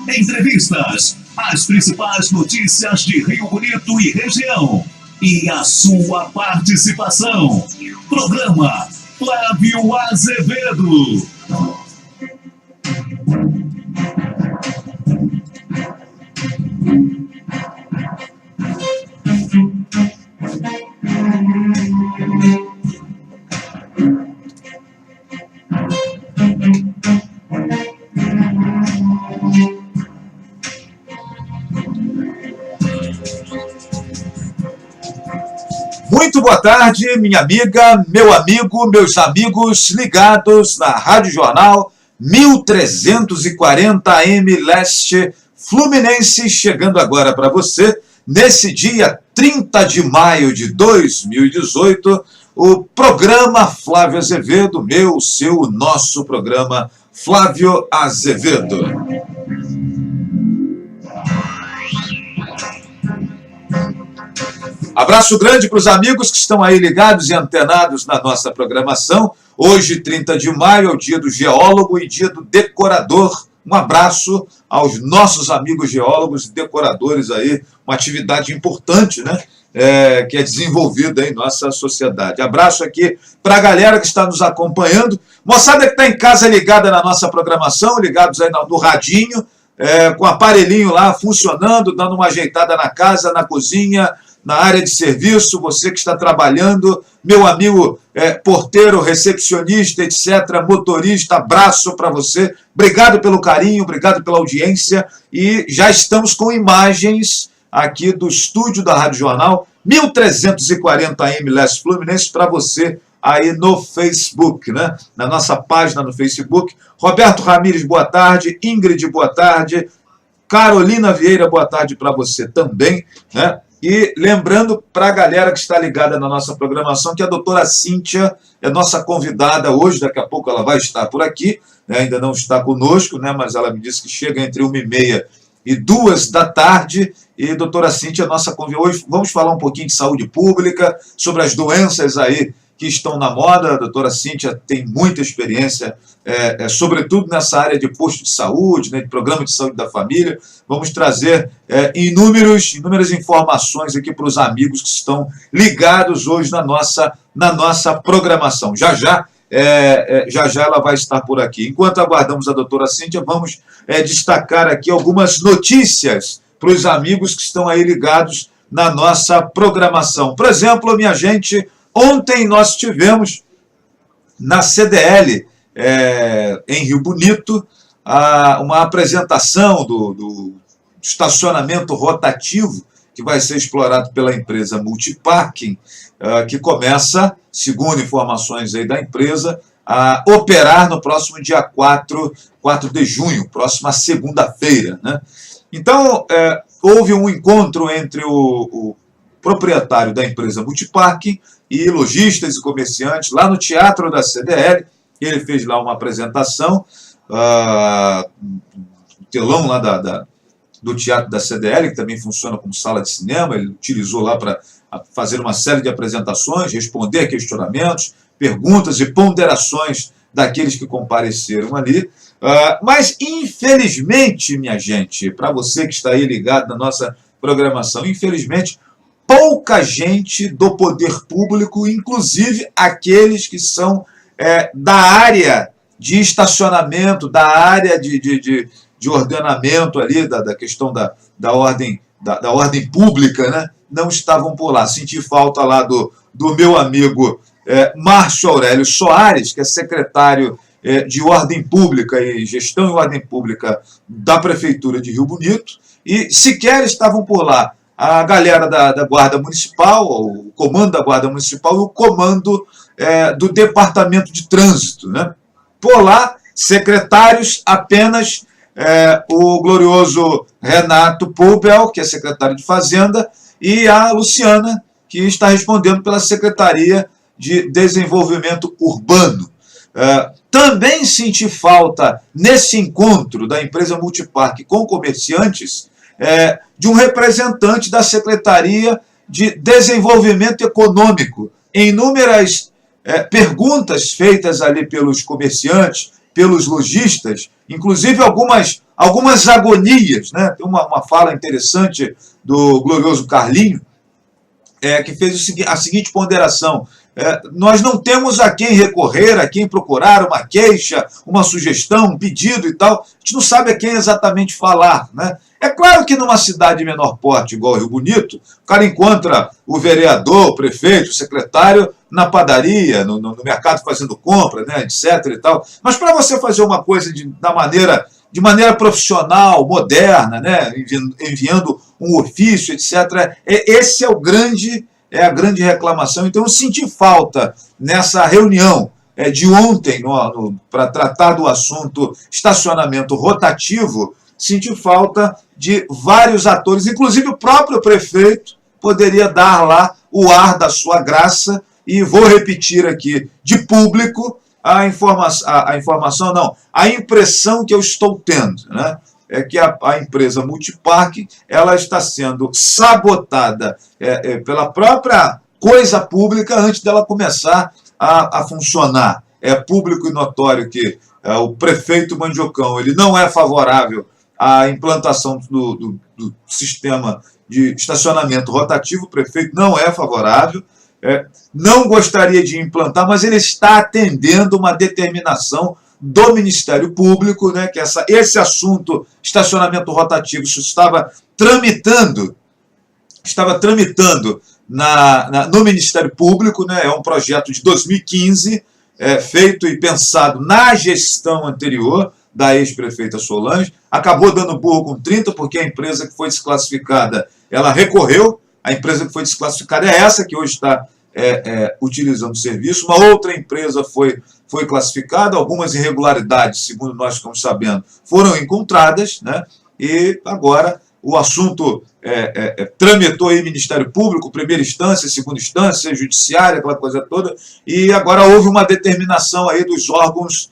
entrevistas, as principais notícias de Rio Bonito e região e a sua participação. Programa Flávio Azevedo. Muito boa tarde, minha amiga, meu amigo, meus amigos ligados na Rádio Jornal 1340 AM Leste Fluminense, chegando agora para você, nesse dia 30 de maio de 2018, o programa Flávio Azevedo, meu, seu, nosso programa Flávio Azevedo. Abraço grande para os amigos que estão aí ligados e antenados na nossa programação. Hoje, 30 de maio, é o dia do geólogo e dia do decorador. Um abraço aos nossos amigos geólogos e decoradores aí, uma atividade importante, né? Que é desenvolvida em nossa sociedade. Abraço aqui para a galera que está nos acompanhando. Moçada que está em casa ligada na nossa programação, ligados aí no radinho, com o aparelhinho lá funcionando, dando uma ajeitada na casa, na cozinha, na área de serviço, você que está trabalhando, meu amigo porteiro, recepcionista, etc., motorista, abraço para você. Obrigado pelo carinho, obrigado pela audiência. E já estamos com imagens aqui do estúdio da Rádio Jornal 1340 AM Leste Fluminense para você aí no Facebook, né? Na nossa página no Facebook. Roberto Ramires, boa tarde. Ingrid, boa tarde. Carolina Vieira, boa tarde para você também, né? E lembrando para a galera que está ligada na nossa programação que a doutora Cíntia é nossa convidada hoje, daqui a pouco ela vai estar por aqui, né? Ainda não está conosco, né? Mas ela me disse que chega entre 1h30 e 2 da tarde, e a doutora Cíntia é nossa convidada. Hoje vamos falar um pouquinho de saúde pública, sobre as doenças aí que estão na moda. A doutora Cíntia tem muita experiência, sobretudo nessa área de posto de saúde, né, de programa de saúde da família. Vamos trazer inúmeras informações aqui para os amigos que estão ligados hoje na nossa programação. Já ela vai estar por aqui. Enquanto aguardamos a doutora Cíntia, vamos destacar aqui algumas notícias para os amigos que estão aí ligados na nossa programação. Por exemplo, minha gente, ontem nós tivemos na CDL, em Rio Bonito, uma apresentação do estacionamento rotativo que vai ser explorado pela empresa Multiparking, que começa, segundo informações aí da empresa, a operar no próximo dia 4 de junho, próxima segunda-feira, né? Então, houve um encontro entre o proprietário da empresa Multiparking e lojistas e comerciantes lá no Teatro da CDL. Ele fez lá uma apresentação, o telão lá do Teatro da CDL, que também funciona como sala de cinema. Ele utilizou lá para fazer uma série de apresentações, responder a questionamentos, perguntas e ponderações daqueles que compareceram ali. Mas, infelizmente, minha gente, para você que está aí ligado na nossa programação, infelizmente, pouca gente do poder público, inclusive aqueles que são da área de estacionamento, da área de ordenamento ali, da questão da ordem pública, né, não estavam por lá. Senti falta lá do meu amigo Márcio Aurélio Soares, que é secretário de Ordem Pública e Gestão e Ordem Pública da Prefeitura de Rio Bonito, e sequer estavam por lá a galera da Guarda Municipal, o comando da Guarda Municipal e o comando do Departamento de Trânsito, né? Por lá, secretários apenas o glorioso Renato Poubel, que é secretário de Fazenda, e a Luciana, que está respondendo pela Secretaria de Desenvolvimento Urbano. Também senti falta, nesse encontro da empresa Multipark com comerciantes, de um representante da Secretaria de Desenvolvimento Econômico. Em inúmeras perguntas feitas ali pelos comerciantes, pelos lojistas, inclusive algumas algumas agonias, né? Tem uma fala interessante do glorioso Carlinho, que fez a seguinte ponderação: nós não temos a quem recorrer, a quem procurar uma queixa, uma sugestão, um pedido e tal. A gente não sabe a quem exatamente falar, né? É claro que numa cidade de menor porte, igual Rio Bonito, o cara encontra o vereador, o prefeito, o secretário na padaria, no mercado fazendo compra, né, etc. e tal. Mas para você fazer uma coisa de maneira profissional, moderna, né, enviando um ofício, etc., esse é a grande reclamação. Então eu senti falta nessa reunião de ontem, para tratar do assunto estacionamento rotativo, senti falta de vários atores, inclusive o próprio prefeito poderia dar lá o ar da sua graça, e vou repetir aqui de público a impressão que eu estou tendo, né? É que a empresa Multiparque ela está sendo sabotada pela própria coisa pública antes dela começar a funcionar. É público e notório que o prefeito Mandiocão ele não é favorável à implantação do sistema de estacionamento rotativo. O prefeito não é favorável, não gostaria de implantar, mas ele está atendendo uma determinação do Ministério Público, né, que esse assunto, estacionamento rotativo, isso estava tramitando no Ministério Público, né, é um projeto de 2015, feito e pensado na gestão anterior da ex-prefeita Solange, acabou dando burro com 30, porque a empresa que foi desclassificada, ela recorreu, a empresa que foi desclassificada é essa que hoje está utilizando o serviço, uma outra empresa foi classificada, algumas irregularidades, segundo nós estamos sabendo, foram encontradas, né? E agora o assunto tramitou aí Ministério Público, primeira instância, segunda instância, judiciária, aquela coisa toda, e agora houve uma determinação aí dos órgãos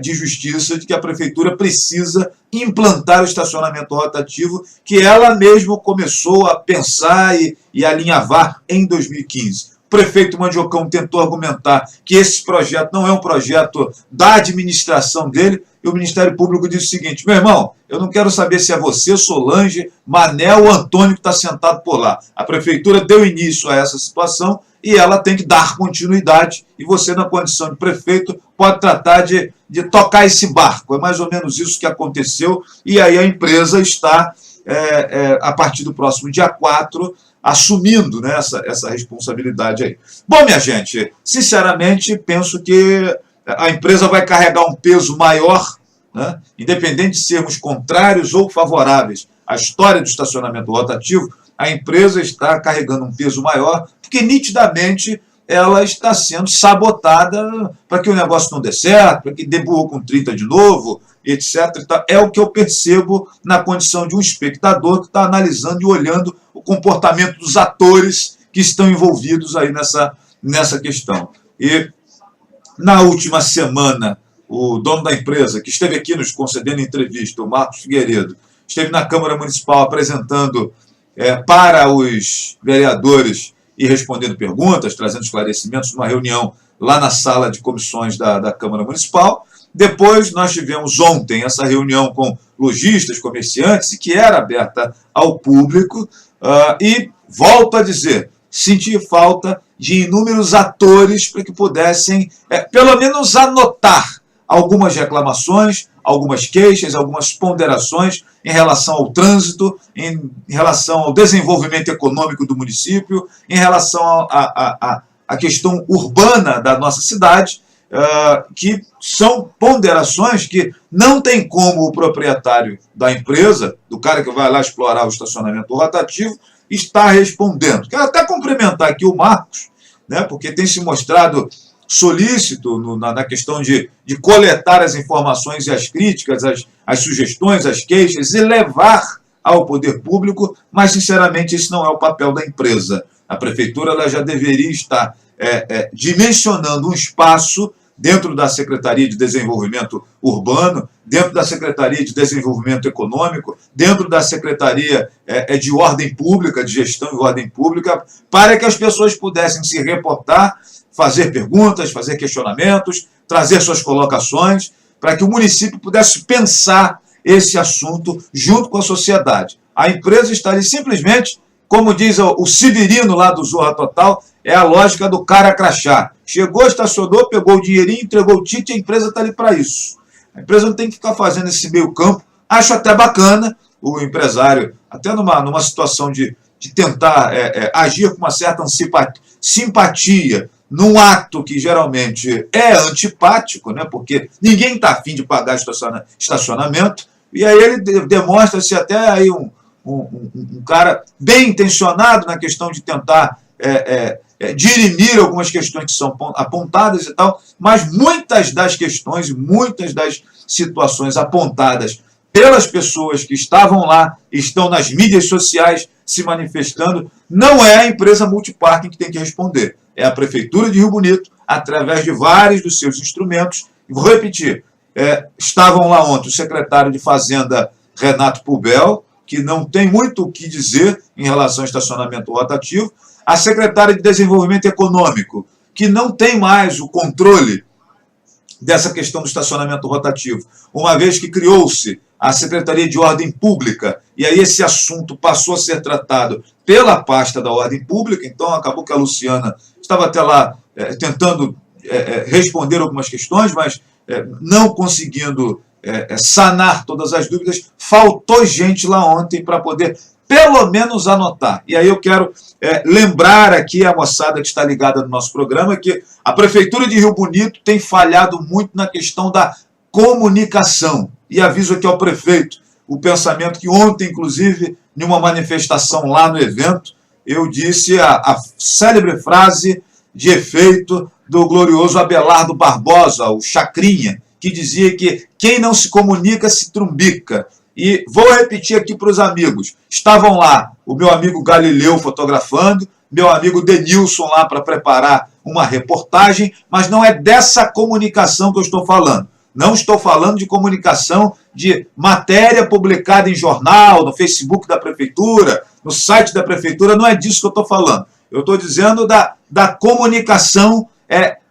de justiça de que a prefeitura precisa implantar o estacionamento rotativo que ela mesma começou a pensar e alinhavar em 2015. O prefeito Mandiocão tentou argumentar que esse projeto não é um projeto da administração dele, e o Ministério Público disse o seguinte: meu irmão, eu não quero saber se é você, Solange, Manel ou Antônio que está sentado por lá. A prefeitura deu início a essa situação e ela tem que dar continuidade, e você, na condição de prefeito, pode tratar de tocar esse barco. É mais ou menos isso que aconteceu, e aí a empresa está, a partir do próximo dia 4, assumindo, né, essa responsabilidade aí. Bom, minha gente, sinceramente, penso que a empresa vai carregar um peso maior, né, independente de sermos contrários ou favoráveis à história do estacionamento rotativo, a empresa está carregando um peso maior, porque nitidamente ela está sendo sabotada para que o negócio não dê certo, para que dê burro com 30 de novo, etc. É o que eu percebo na condição de um espectador que está analisando e olhando o comportamento dos atores que estão envolvidos aí nessa questão. E na última semana, o dono da empresa, que esteve aqui nos concedendo entrevista, o Marcos Figueiredo, esteve na Câmara Municipal apresentando para os vereadores e respondendo perguntas, trazendo esclarecimentos numa reunião lá na sala de comissões da Câmara Municipal. Depois nós tivemos ontem essa reunião com lojistas, comerciantes, que era aberta ao público, e volto a dizer, senti falta de inúmeros atores para que pudessem, pelo menos, anotar algumas reclamações, algumas queixas, algumas ponderações em relação ao trânsito, em relação ao desenvolvimento econômico do município, em relação à questão urbana da nossa cidade, que são ponderações que não tem como o proprietário da empresa, do cara que vai lá explorar o estacionamento rotativo, estar respondendo. Quero até cumprimentar aqui o Marcos, né, porque tem se mostrado solícito na questão de coletar as informações e as críticas, as sugestões, as queixas e levar ao poder público, mas, sinceramente, esse não é o papel da empresa. A prefeitura ela já deveria estar dimensionando um espaço dentro da Secretaria de Desenvolvimento Urbano, dentro da Secretaria de Desenvolvimento Econômico, dentro da Secretaria de Ordem Pública, de Gestão e Ordem Pública, para que as pessoas pudessem se reportar, fazer perguntas, fazer questionamentos, trazer suas colocações, para que o município pudesse pensar esse assunto junto com a sociedade. A empresa está ali simplesmente, como diz o Severino lá do Zorra Total, é a lógica do cara crachá. Chegou, estacionou, pegou o dinheirinho, entregou o ticket, a empresa está ali para isso. A empresa não tem que ficar fazendo esse meio campo. Acho até bacana o empresário, até numa situação de tentar agir com uma certa simpatia, num ato que geralmente é antipático, né, porque ninguém está afim de pagar estacionamento, e aí ele demonstra-se até aí um cara bem intencionado na questão de tentar dirimir algumas questões que são apontadas e tal, mas muitas das questões, muitas das situações apontadas pelas pessoas que estavam lá, estão nas mídias sociais se manifestando, não é a empresa Multiparking que tem que responder. É a Prefeitura de Rio Bonito, através de vários dos seus instrumentos. E vou repetir, estavam lá ontem o secretário de Fazenda, Renato Pubel, que não tem muito o que dizer em relação ao estacionamento rotativo, a secretária de Desenvolvimento Econômico, que não tem mais o controle dessa questão do estacionamento rotativo, uma vez que criou-se a Secretaria de Ordem Pública, e aí esse assunto passou a ser tratado pela pasta da Ordem Pública, então acabou que a Luciana estava até lá tentando responder algumas questões, mas não conseguindo sanar todas as dúvidas. Faltou gente lá ontem para poder pelo menos anotar. E aí eu quero lembrar aqui a moçada que está ligada no nosso programa que a Prefeitura de Rio Bonito tem falhado muito na questão da comunicação. E aviso aqui ao prefeito o pensamento que ontem, inclusive, em uma manifestação lá no evento, eu disse a célebre frase de efeito do glorioso Abelardo Barbosa, o Chacrinha, que dizia que quem não se comunica se trumbica. E vou repetir aqui para os amigos. Estavam lá o meu amigo Galileu fotografando, meu amigo Denilson lá para preparar uma reportagem, mas não é dessa comunicação que eu estou falando. Não estou falando de comunicação de matéria publicada em jornal, no Facebook da Prefeitura, no site da Prefeitura, não é disso que eu estou falando. Eu estou dizendo da comunicação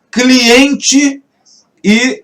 cliente e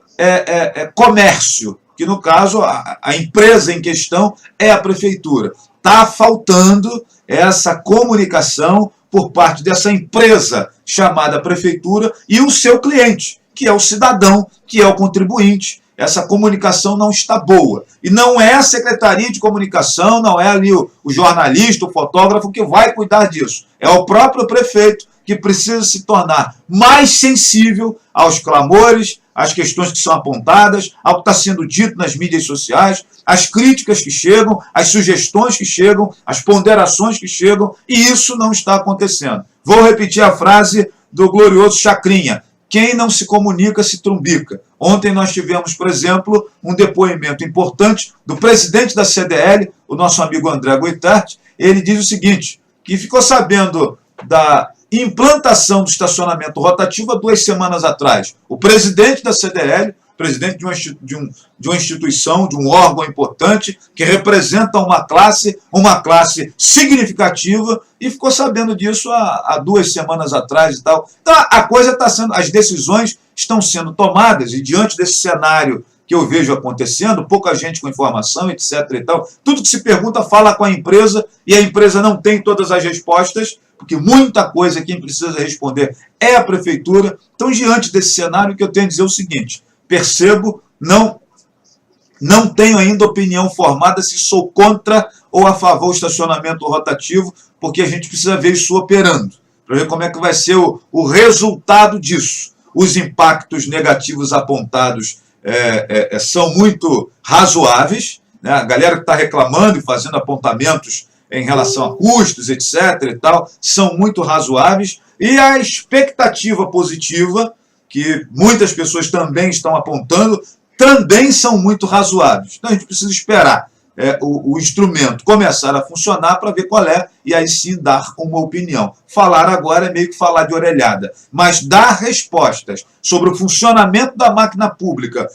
comércio, que no caso a empresa em questão é a Prefeitura. Está faltando essa comunicação por parte dessa empresa chamada Prefeitura e o seu cliente, que é o cidadão, que é o contribuinte. Essa comunicação não está boa. E não é a Secretaria de Comunicação, não é ali o jornalista, o fotógrafo que vai cuidar disso. É o próprio prefeito que precisa se tornar mais sensível aos clamores, às questões que são apontadas, ao que está sendo dito nas mídias sociais, às críticas que chegam, às sugestões que chegam, às ponderações que chegam, e isso não está acontecendo. Vou repetir a frase do glorioso Chacrinha: quem não se comunica se trumbica. Ontem nós tivemos, por exemplo, um depoimento importante do presidente da CDL, o nosso amigo André Goitart. Ele diz o seguinte, que ficou sabendo da implantação do estacionamento rotativo há 2 semanas atrás. O presidente da CDL, presidente de uma instituição, de um órgão importante, que representa uma classe significativa, e ficou sabendo disso há 2 semanas atrás e tal. Então a coisa está sendo, as decisões estão sendo tomadas, e diante desse cenário que eu vejo acontecendo, pouca gente com informação, etc. e tal, tudo que se pergunta fala com a empresa, e a empresa não tem todas as respostas, porque muita coisa quem precisa responder é a Prefeitura. Então, diante desse cenário, o que eu tenho a dizer é o seguinte: percebo, não tenho ainda opinião formada se sou contra ou a favor do estacionamento rotativo, porque a gente precisa ver isso operando, para ver como é que vai ser o resultado disso. Os impactos negativos apontados são muito razoáveis, né? A galera que está reclamando e fazendo apontamentos em relação a custos, etc. e tal, são muito razoáveis, e a expectativa positiva, que muitas pessoas também estão apontando, também são muito razoáveis. Então a gente precisa esperar o instrumento começar a funcionar para ver qual é, e aí sim dar uma opinião. Falar agora é meio que falar de orelhada, mas dar respostas sobre o funcionamento da máquina pública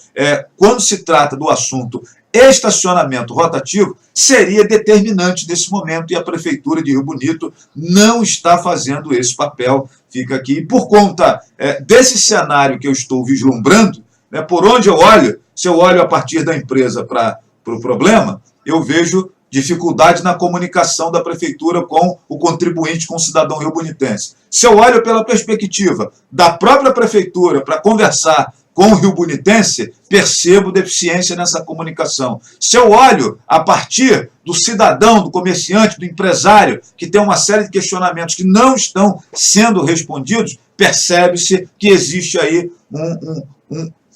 quando se trata do assunto estacionamento rotativo seria determinante nesse momento, e a Prefeitura de Rio Bonito não está fazendo esse papel. Fica aqui, e por conta desse cenário que eu estou vislumbrando, por onde eu olho, se eu olho a partir da empresa para o problema, eu vejo dificuldade na comunicação da prefeitura com o contribuinte, com o cidadão riobunitense. Se eu olho pela perspectiva da própria prefeitura para conversar com o riobunitense, percebo deficiência nessa comunicação. Se eu olho a partir do cidadão, do comerciante, do empresário, que tem uma série de questionamentos que não estão sendo respondidos, percebe-se que existe aí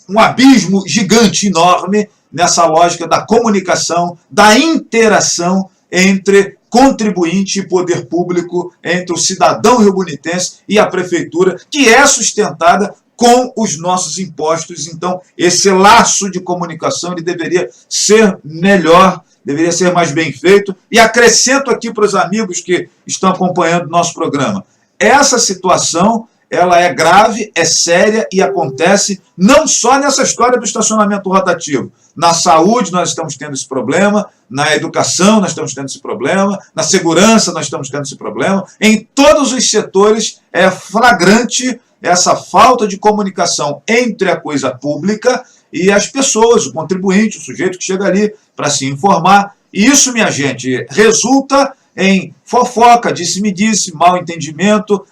um abismo gigante, enorme, nessa lógica da comunicação, da interação entre contribuinte e poder público, entre o cidadão riobunitense e a prefeitura, que é sustentada com os nossos impostos. Então, esse laço de comunicação ele deveria ser melhor, deveria ser mais bem feito. E acrescento aqui para os amigos que estão acompanhando o nosso programa, essa situação ela é grave, é séria e acontece não só nessa história do estacionamento rotativo. Na saúde nós estamos tendo esse problema, na educação nós estamos tendo esse problema, na segurança nós estamos tendo esse problema. Em todos os setores é flagrante essa falta de comunicação entre a coisa pública e as pessoas, o contribuinte, o sujeito que chega ali para se informar. E isso, minha gente, resulta em fofoca, disse-me-disse, mal entendimento,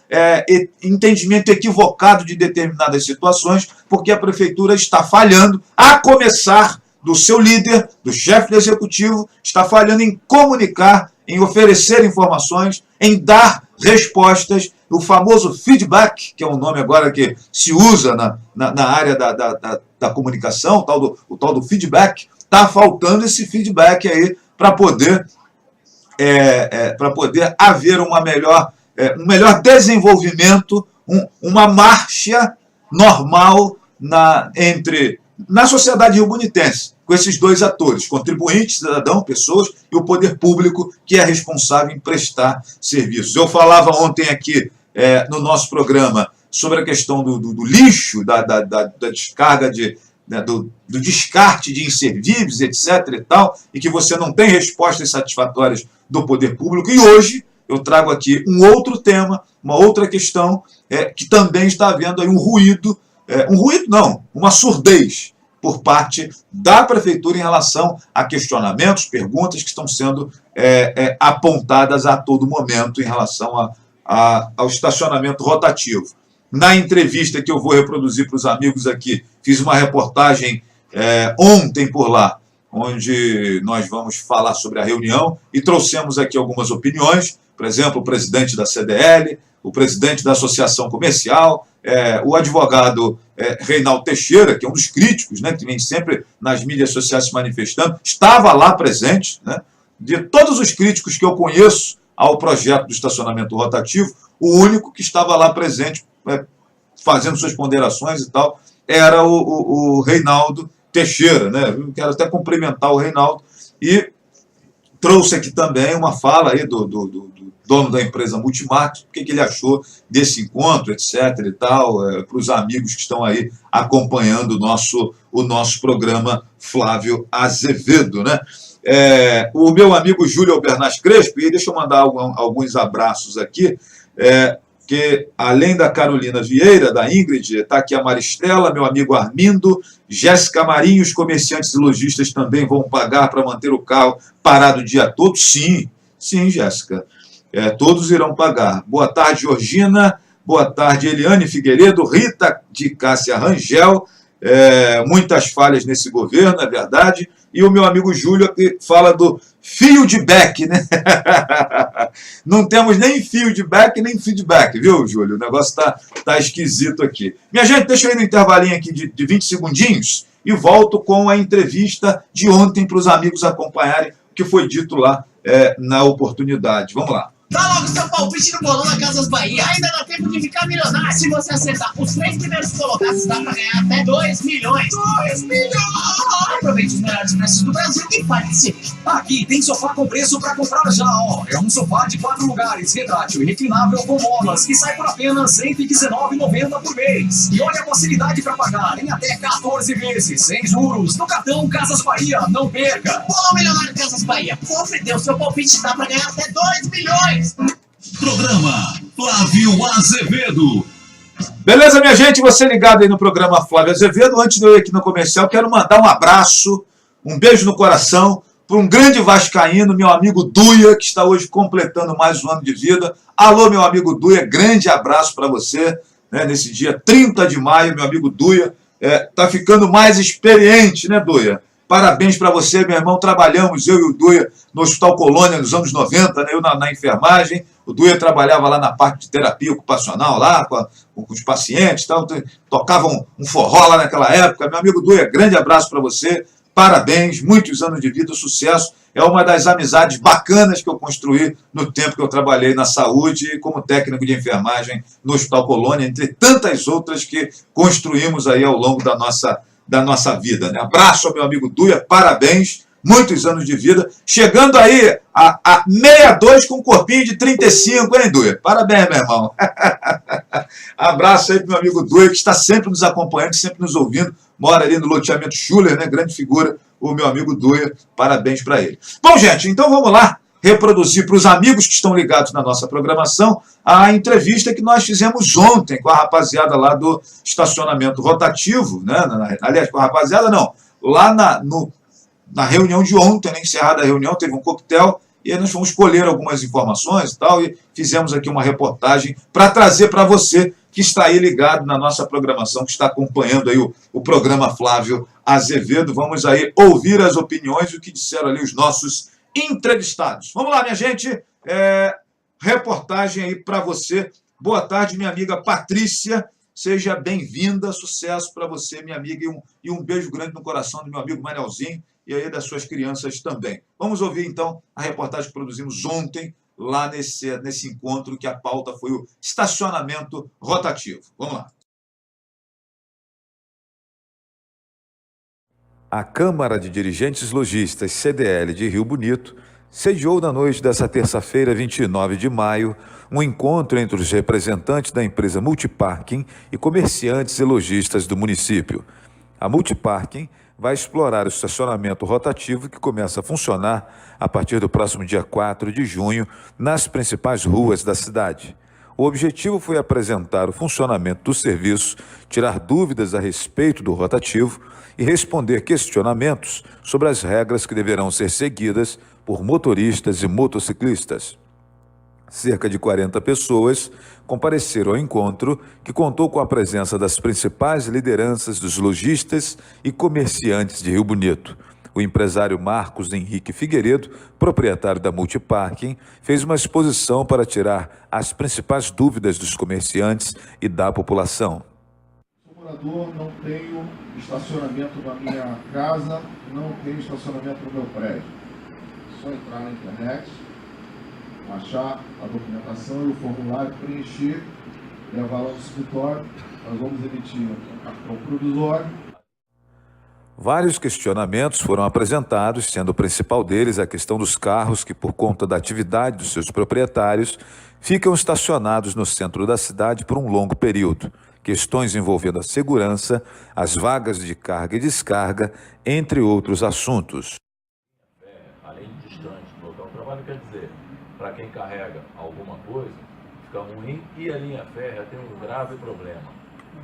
entendimento equivocado de determinadas situações, porque a prefeitura está falhando, a começar do seu líder, do chefe do executivo, está falhando em comunicar, em oferecer informações, em dar respostas, o famoso feedback, que é um nome agora que se usa na área da comunicação, o tal do feedback, está faltando esse feedback aí para poder haver um melhor desenvolvimento, uma marcha normal na sociedade riobunitense, com esses dois atores, contribuinte, cidadão, pessoas, e o poder público, que é responsável em prestar serviços. Eu falava ontem aqui no nosso programa sobre a questão do lixo, da descarga do descarte de inservíveis, etc. e tal, e que você não tem respostas satisfatórias do poder público. E hoje eu trago aqui um outro tema, uma outra questão, que também está havendo aí uma surdez por parte da prefeitura em relação a questionamentos, perguntas que estão sendo apontadas a todo momento em relação ao estacionamento rotativo. Na entrevista que eu vou reproduzir para os amigos aqui, fiz uma reportagem ontem por lá, onde nós vamos falar sobre a reunião e trouxemos aqui algumas opiniões, por exemplo, o presidente da CDL, o presidente da Associação Comercial, o advogado Reinaldo Teixeira, que é um dos críticos, né, que vem sempre nas mídias sociais se manifestando, estava lá presente, né, de todos os críticos que eu conheço ao projeto do estacionamento rotativo, o único que estava lá presente, fazendo suas ponderações e tal, era o Reinaldo Teixeira, né? Eu quero até cumprimentar o Reinaldo e trouxe aqui também uma fala aí do dono da empresa Multimart, o que ele achou desse encontro, etc. e tal, para os amigos que estão aí acompanhando o nosso programa Flávio Azevedo, né? O meu amigo Júlio Albernaz Crespo, e deixa eu mandar alguns abraços aqui, que além da Carolina Vieira, da Ingrid, está aqui a Maristela, meu amigo Armindo, Jéssica Marinho, os comerciantes e lojistas também vão pagar para manter o carro parado o dia todo? Sim, Jéssica, todos irão pagar. Boa tarde, Georgina, boa tarde, Eliane Figueiredo, Rita de Cássia Rangel, muitas falhas nesse governo, é verdade, e o meu amigo Júlio que fala do feedback, né? Não temos nem feedback, nem feedback, viu, Júlio? O negócio tá esquisito aqui. Minha gente, deixa eu ir no intervalinho aqui de 20 segundinhos e volto com a entrevista de ontem para os amigos acompanharem o que foi dito lá na oportunidade. Vamos lá. Dá logo seu palpite no bolão da Casas Bahia. Ainda dá tempo de ficar milionário. Se você acertar os 3 primeiros colocados, dá pra ganhar até 2 milhões. 2 milhões! Aproveite os melhores preços do Brasil e participe. Aqui tem sofá com preço pra comprar já, ó. É um sofá de 4 lugares, retrátil e reclinável com molas, que sai por apenas R$ 119,90 por mês. E olha a facilidade pra pagar em até 14 vezes, sem juros, no cartão Casas Bahia. Não perca! Bolão Milionário Casas Bahia. Compre, dê o seu palpite, dá pra ganhar até 2 milhões. Programa Flávio Azevedo. Beleza, minha gente? Você ligado aí no programa Flávio Azevedo. Antes de eu ir aqui no comercial, quero mandar um abraço Um beijo no coração para um grande vascaíno, meu amigo Duia, que está hoje completando mais um ano de vida. Alô, meu amigo Duia, grande abraço para você, né, nesse dia 30 de maio, meu amigo Duia. Tá ficando mais experiente, né, Duia? Parabéns para você, meu irmão. Trabalhamos, eu e o Duia, no Hospital Colônia nos anos 90, né? Eu na enfermagem. O Duia trabalhava lá na parte de terapia ocupacional, lá com os pacientes, tal. Tocava um forró lá naquela época. Meu amigo Duia, grande abraço para você. Parabéns, muitos anos de vida, sucesso. É uma das amizades bacanas que eu construí no tempo que eu trabalhei na saúde como técnico de enfermagem no Hospital Colônia, entre tantas outras que construímos aí ao longo da nossa vida. Né? Abraço ao meu amigo Duia, parabéns, muitos anos de vida. Chegando aí a 62 com um corpinho de 35, hein, Duia? Parabéns, meu irmão. Abraço aí para meu amigo Duia, que está sempre nos acompanhando, sempre nos ouvindo. Mora ali no loteamento Schuller, né? Grande figura, o meu amigo Duia. Parabéns para ele. Bom, gente, então vamos lá reproduzir para os amigos que estão ligados na nossa programação a entrevista que nós fizemos ontem com a rapaziada lá do estacionamento rotativo, né? Aliás, com a rapaziada não, lá na reunião de ontem, né? Encerrada a reunião, teve um coquetel e aí nós fomos colher algumas informações e tal, e fizemos aqui uma reportagem para trazer para você que está aí ligado na nossa programação, que está acompanhando aí o programa Flávio Azevedo. Vamos aí ouvir as opiniões e o que disseram ali os nossos entrevistados. Vamos lá, minha gente. Reportagem aí para você. Boa tarde, minha amiga Patrícia. Seja bem-vinda. Sucesso para você, minha amiga. E um beijo grande no coração do meu amigo Manelzinho e aí das suas crianças também. Vamos ouvir, então, a reportagem que produzimos ontem lá nesse encontro, que a pauta foi o estacionamento rotativo. Vamos lá. A Câmara de Dirigentes Lojistas CDL de Rio Bonito sediou na noite dessa terça-feira, 29 de maio, um encontro entre os representantes da empresa Multiparking e comerciantes e lojistas do município. A Multiparking vai explorar o estacionamento rotativo que começa a funcionar a partir do próximo dia 4 de junho nas principais ruas da cidade. O objetivo foi apresentar o funcionamento do serviço, tirar dúvidas a respeito do rotativo e responder questionamentos sobre as regras que deverão ser seguidas por motoristas e motociclistas. Cerca de 40 pessoas compareceram ao encontro, que contou com a presença das principais lideranças dos lojistas e comerciantes de Rio Bonito. O empresário Marcos Henrique Figueiredo, proprietário da Multiparking, fez uma exposição para tirar as principais dúvidas dos comerciantes e da população. Sou morador, não tenho estacionamento na minha casa, não tenho estacionamento no meu prédio. É só entrar na internet, achar a documentação e o formulário, preencher, levar lá no escritório, nós vamos emitir um cartão provisório. Vários questionamentos foram apresentados, sendo o principal deles a questão dos carros que, por conta da atividade dos seus proprietários, ficam estacionados no centro da cidade por um longo período. Questões envolvendo a segurança, as vagas de carga e descarga, entre outros assuntos. Além de distante do local de trabalho, quer dizer, para quem carrega alguma coisa, fica ruim, e a linha férrea tem um grave problema.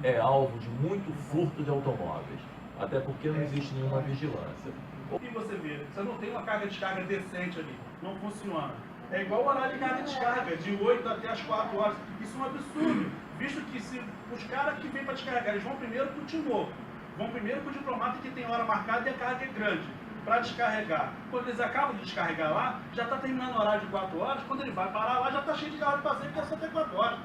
É alvo de muito furto de automóveis, até porque não existe nenhuma vigilância. O que você vê? Você não tem uma carga de descarga decente ali, não funciona. É igual o horário de carga e descarga, de 8 até as 4 horas. Isso é um absurdo, visto que se os caras que vêm para descarregar, eles vão primeiro para o timor, vão primeiro para o diplomata que tem hora marcada e a carga é grande, para descarregar. Quando eles acabam de descarregar lá, já está terminando o horário de 4 horas, quando ele vai parar lá, já está cheio de carro de passeio, que é só até 4 horas.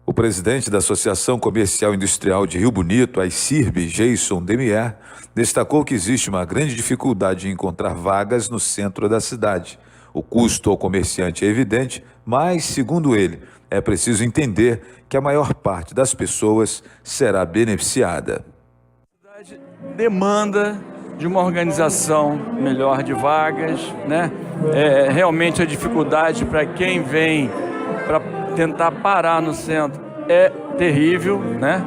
O presidente da Associação Comercial Industrial de Rio Bonito, a ICIRB, Jason Demier, destacou que existe uma grande dificuldade em encontrar vagas no centro da cidade. O custo ao comerciante é evidente, mas, segundo ele, é preciso entender que a maior parte das pessoas será beneficiada. A cidade demanda de uma organização melhor de vagas, né? Realmente a dificuldade para quem vem para tentar parar no centro é terrível, né?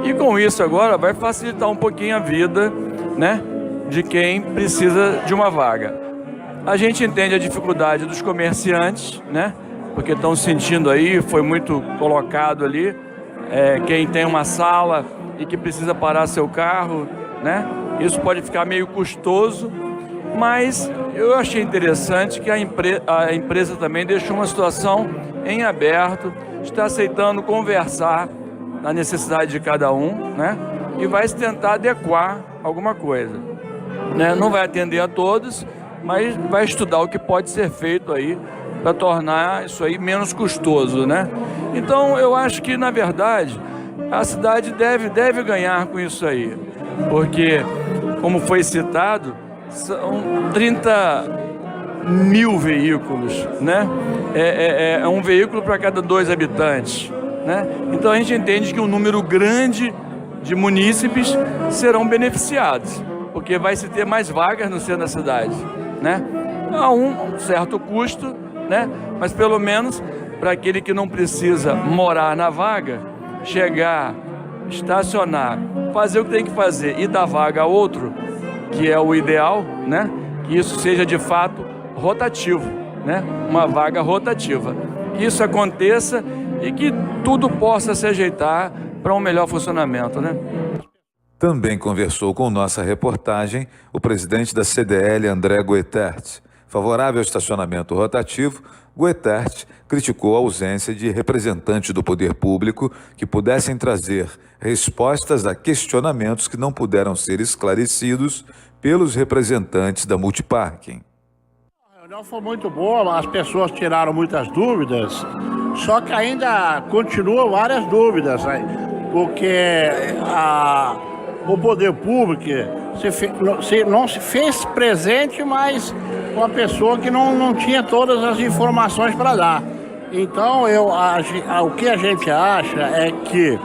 E com isso agora vai facilitar um pouquinho a vida, né, de quem precisa de uma vaga. A gente entende a dificuldade dos comerciantes, né? Porque estão sentindo aí, foi muito colocado ali, quem tem uma sala e que precisa parar seu carro, né? Isso pode ficar meio custoso, mas eu achei interessante que a empresa também deixou uma situação em aberto, está aceitando conversar na necessidade de cada um, né? E vai se tentar adequar alguma coisa, né? Não vai atender a todos, mas vai estudar o que pode ser feito aí para tornar isso aí menos custoso, né? Então eu acho que, na verdade, a cidade deve ganhar com isso aí, porque, como foi citado, são 30 mil veículos, né? É um veículo para cada 2 habitantes, né? Então a gente entende que um número grande de munícipes serão beneficiados, porque vai se ter mais vagas no centro da cidade, né? A um certo custo, né? Mas pelo menos para aquele que não precisa morar na vaga, chegar, estacionar, fazer o que tem que fazer e dar vaga a outro, que é o ideal, né? Que isso seja de fato rotativo, né? Uma vaga rotativa. Que isso aconteça e que tudo possa se ajeitar para um melhor funcionamento, né? Também conversou com nossa reportagem o presidente da CDL, André Guetert. Favorável ao estacionamento rotativo, Guetert criticou a ausência de representantes do poder público que pudessem trazer respostas a questionamentos que não puderam ser esclarecidos pelos representantes da Multiparking. A reunião foi muito boa, as pessoas tiraram muitas dúvidas, só que ainda continuam várias dúvidas, né? Porque o poder público não se fez presente, mas uma pessoa que não tinha todas as informações para dar. Então, o que a gente acha é que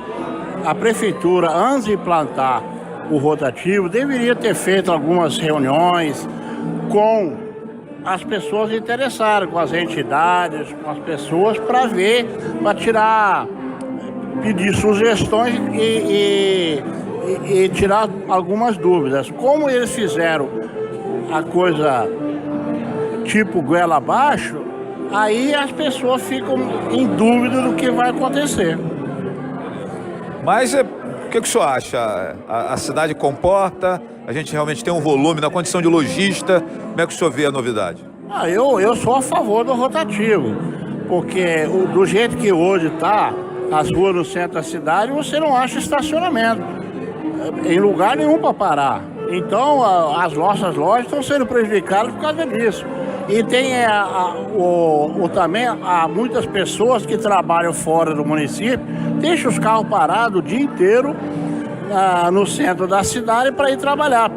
a prefeitura, antes de implantar o rotativo, deveria ter feito algumas reuniões com as pessoas interessadas, com as entidades, com as pessoas, para ver, para pedir sugestões e tirar algumas dúvidas. Como eles fizeram a coisa tipo goela abaixo, aí as pessoas ficam em dúvida do que vai acontecer. Mas o que o senhor acha? A cidade comporta? A gente realmente tem um volume na condição de lojista? Como é que o senhor vê a novidade? Eu sou a favor do rotativo, porque do jeito que hoje está, as ruas no centro da cidade, você não acha estacionamento em lugar nenhum para parar. Então, as nossas lojas estão sendo prejudicadas por causa disso. E tem também muitas pessoas que trabalham fora do município, deixam os carros parados o dia inteiro no centro da cidade para ir trabalhar.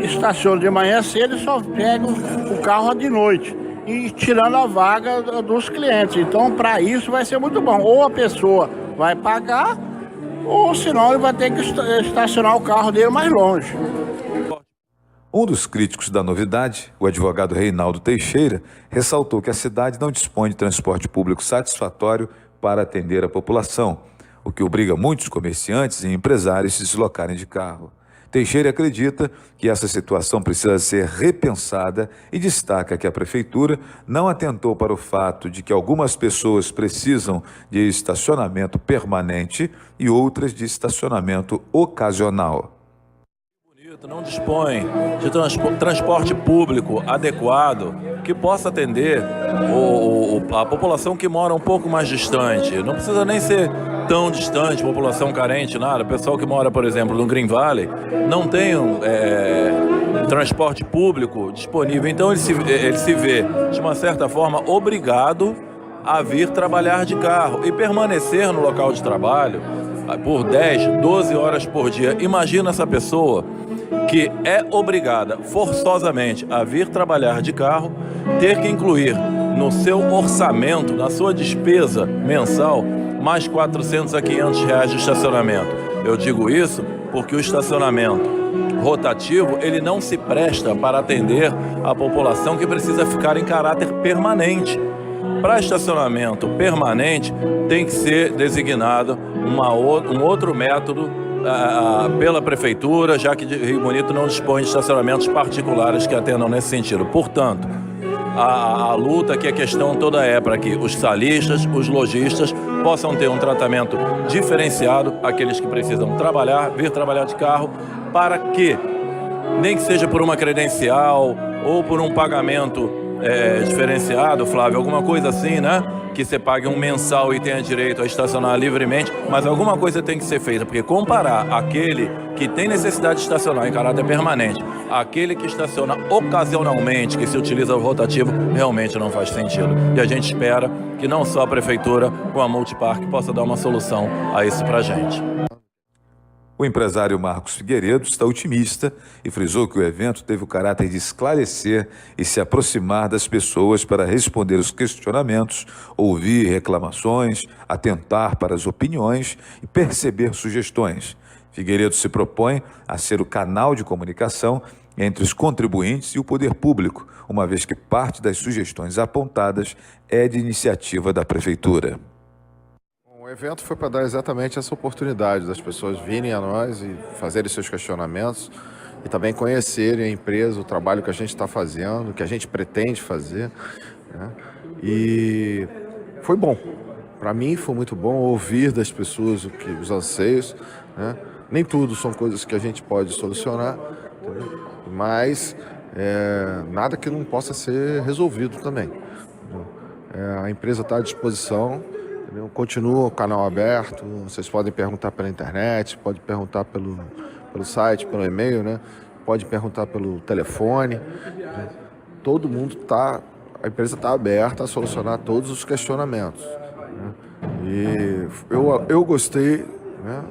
Estaciona de manhã cedo e só pegam o carro de noite, e tirando a vaga dos clientes. Então, para isso vai ser muito bom. Ou a pessoa vai pagar, ou senão ele vai ter que estacionar o carro dele mais longe. Um dos críticos da novidade, o advogado Reinaldo Teixeira, ressaltou que a cidade não dispõe de transporte público satisfatório para atender a população, o que obriga muitos comerciantes e empresários a se deslocarem de carro. Teixeira acredita que essa situação precisa ser repensada e destaca que a Prefeitura não atentou para o fato de que algumas pessoas precisam de estacionamento permanente e outras de estacionamento ocasional. Não dispõe de transporte público adequado que possa atender a população que mora um pouco mais distante. Não precisa nem ser tão distante, população carente, nada. O pessoal que mora, por exemplo, no Green Valley não tem transporte público disponível. Então ele se vê, de uma certa forma, obrigado a vir trabalhar de carro e permanecer no local de trabalho por 10, 12 horas por dia. Imagina essa pessoa que é obrigada forçosamente a vir trabalhar de carro, ter que incluir no seu orçamento, na sua despesa mensal, mais 400 a 500 reais de estacionamento. Eu digo isso porque o estacionamento rotativo, ele não se presta para atender a população que precisa ficar em caráter permanente. Para estacionamento permanente, tem que ser designado um outro método pela Prefeitura, já que Rio Bonito não dispõe de estacionamentos particulares que atendam nesse sentido. Portanto, a luta que a questão toda é para que os salistas, os lojistas possam ter um tratamento diferenciado, aqueles que precisam trabalhar, vir trabalhar de carro, para que, nem que seja por uma credencial ou por um pagamento diferenciado, Flávio, alguma coisa assim, né? Que você pague um mensal e tenha direito a estacionar livremente, mas alguma coisa tem que ser feita, porque comparar aquele que tem necessidade de estacionar em caráter permanente, aquele que estaciona ocasionalmente, que se utiliza o rotativo, realmente não faz sentido. E a gente espera que não só a Prefeitura, com a Multipark, possa dar uma solução a isso pra gente. O empresário Marcos Figueiredo está otimista e frisou que o evento teve o caráter de esclarecer e se aproximar das pessoas para responder os questionamentos, ouvir reclamações, atentar para as opiniões e perceber sugestões. Figueiredo se propõe a ser o canal de comunicação entre os contribuintes e o poder público, uma vez que parte das sugestões apontadas é de iniciativa da Prefeitura. O evento foi para dar exatamente essa oportunidade das pessoas virem a nós e fazerem seus questionamentos e também conhecerem a empresa, o trabalho que a gente está fazendo, que a gente pretende fazer, né? E foi bom. Para mim foi muito bom ouvir das pessoas os anseios, né? Nem tudo são coisas que a gente pode solucionar, entendeu? Mas nada que não possa ser resolvido também. A empresa está à disposição. Continua o canal aberto, vocês podem perguntar pela internet, pode perguntar pelo site, pelo e-mail, né? Pode perguntar pelo telefone, né? Todo mundo a empresa está aberta a solucionar todos os questionamentos, né? E eu gostei, né?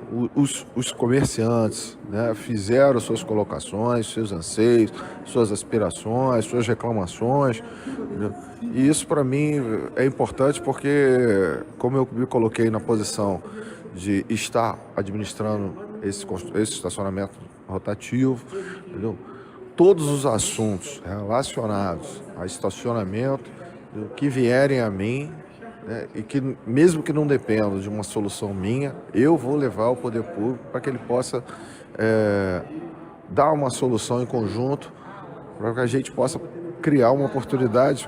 Os comerciantes, né? Fizeram suas colocações, seus anseios, suas aspirações, suas reclamações, né? E isso para mim é importante porque, como eu me coloquei na posição de estar administrando esse estacionamento rotativo, entendeu? Todos os assuntos relacionados a estacionamento, entendeu? Que vierem a mim, né? E que mesmo que não dependam de uma solução minha, eu vou levar ao poder público para que ele possa dar uma solução em conjunto para que a gente possa criar uma oportunidade,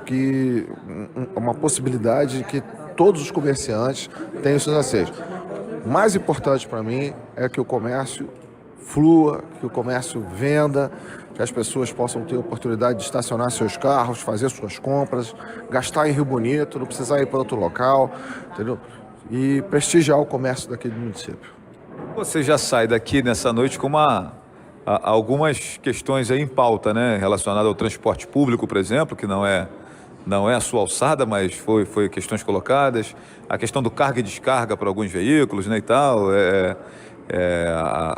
uma possibilidade que todos os comerciantes tenham seus anseios. O mais importante para mim é que o comércio flua, que o comércio venda, que as pessoas possam ter a oportunidade de estacionar seus carros, fazer suas compras, gastar em Rio Bonito, não precisar ir para outro local, entendeu? E prestigiar o comércio daquele município. Você já sai daqui nessa noite com algumas questões aí em pauta, né? Relacionadas ao transporte público, por exemplo, que não é a sua alçada, mas foi questões colocadas. A questão do carga e descarga para alguns veículos, né, e tal.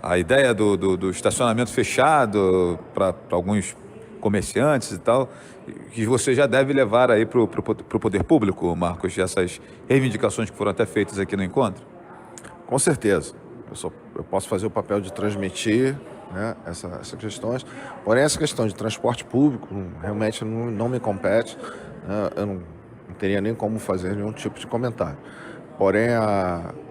A ideia do estacionamento fechado para alguns comerciantes e tal, que você já deve levar aí para o poder público, Marcos, essas reivindicações que foram até feitas aqui no encontro? Com certeza. Eu posso fazer o papel de transmitir, né, essas questões, porém essa questão de transporte público realmente não me compete, né, eu não teria nem como fazer nenhum tipo de comentário. Porém,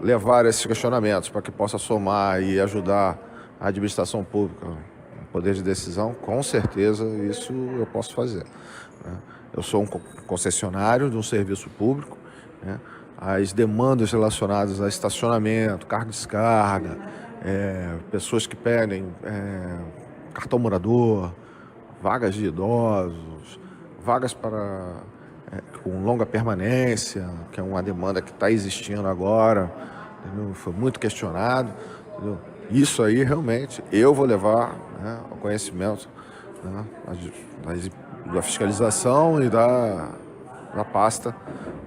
levar esses questionamentos para que possa somar e ajudar a administração pública, o poder de decisão, com certeza isso eu posso fazer, né? Eu sou um concessionário de um serviço público, né? As demandas relacionadas a estacionamento, carga e descarga, pessoas que pedem cartão morador, vagas de idosos, vagas com longa permanência, que é uma demanda que está existindo agora, entendeu? Foi muito questionado, entendeu? Isso aí realmente eu vou levar, né, ao conhecimento, né, da fiscalização e da pasta,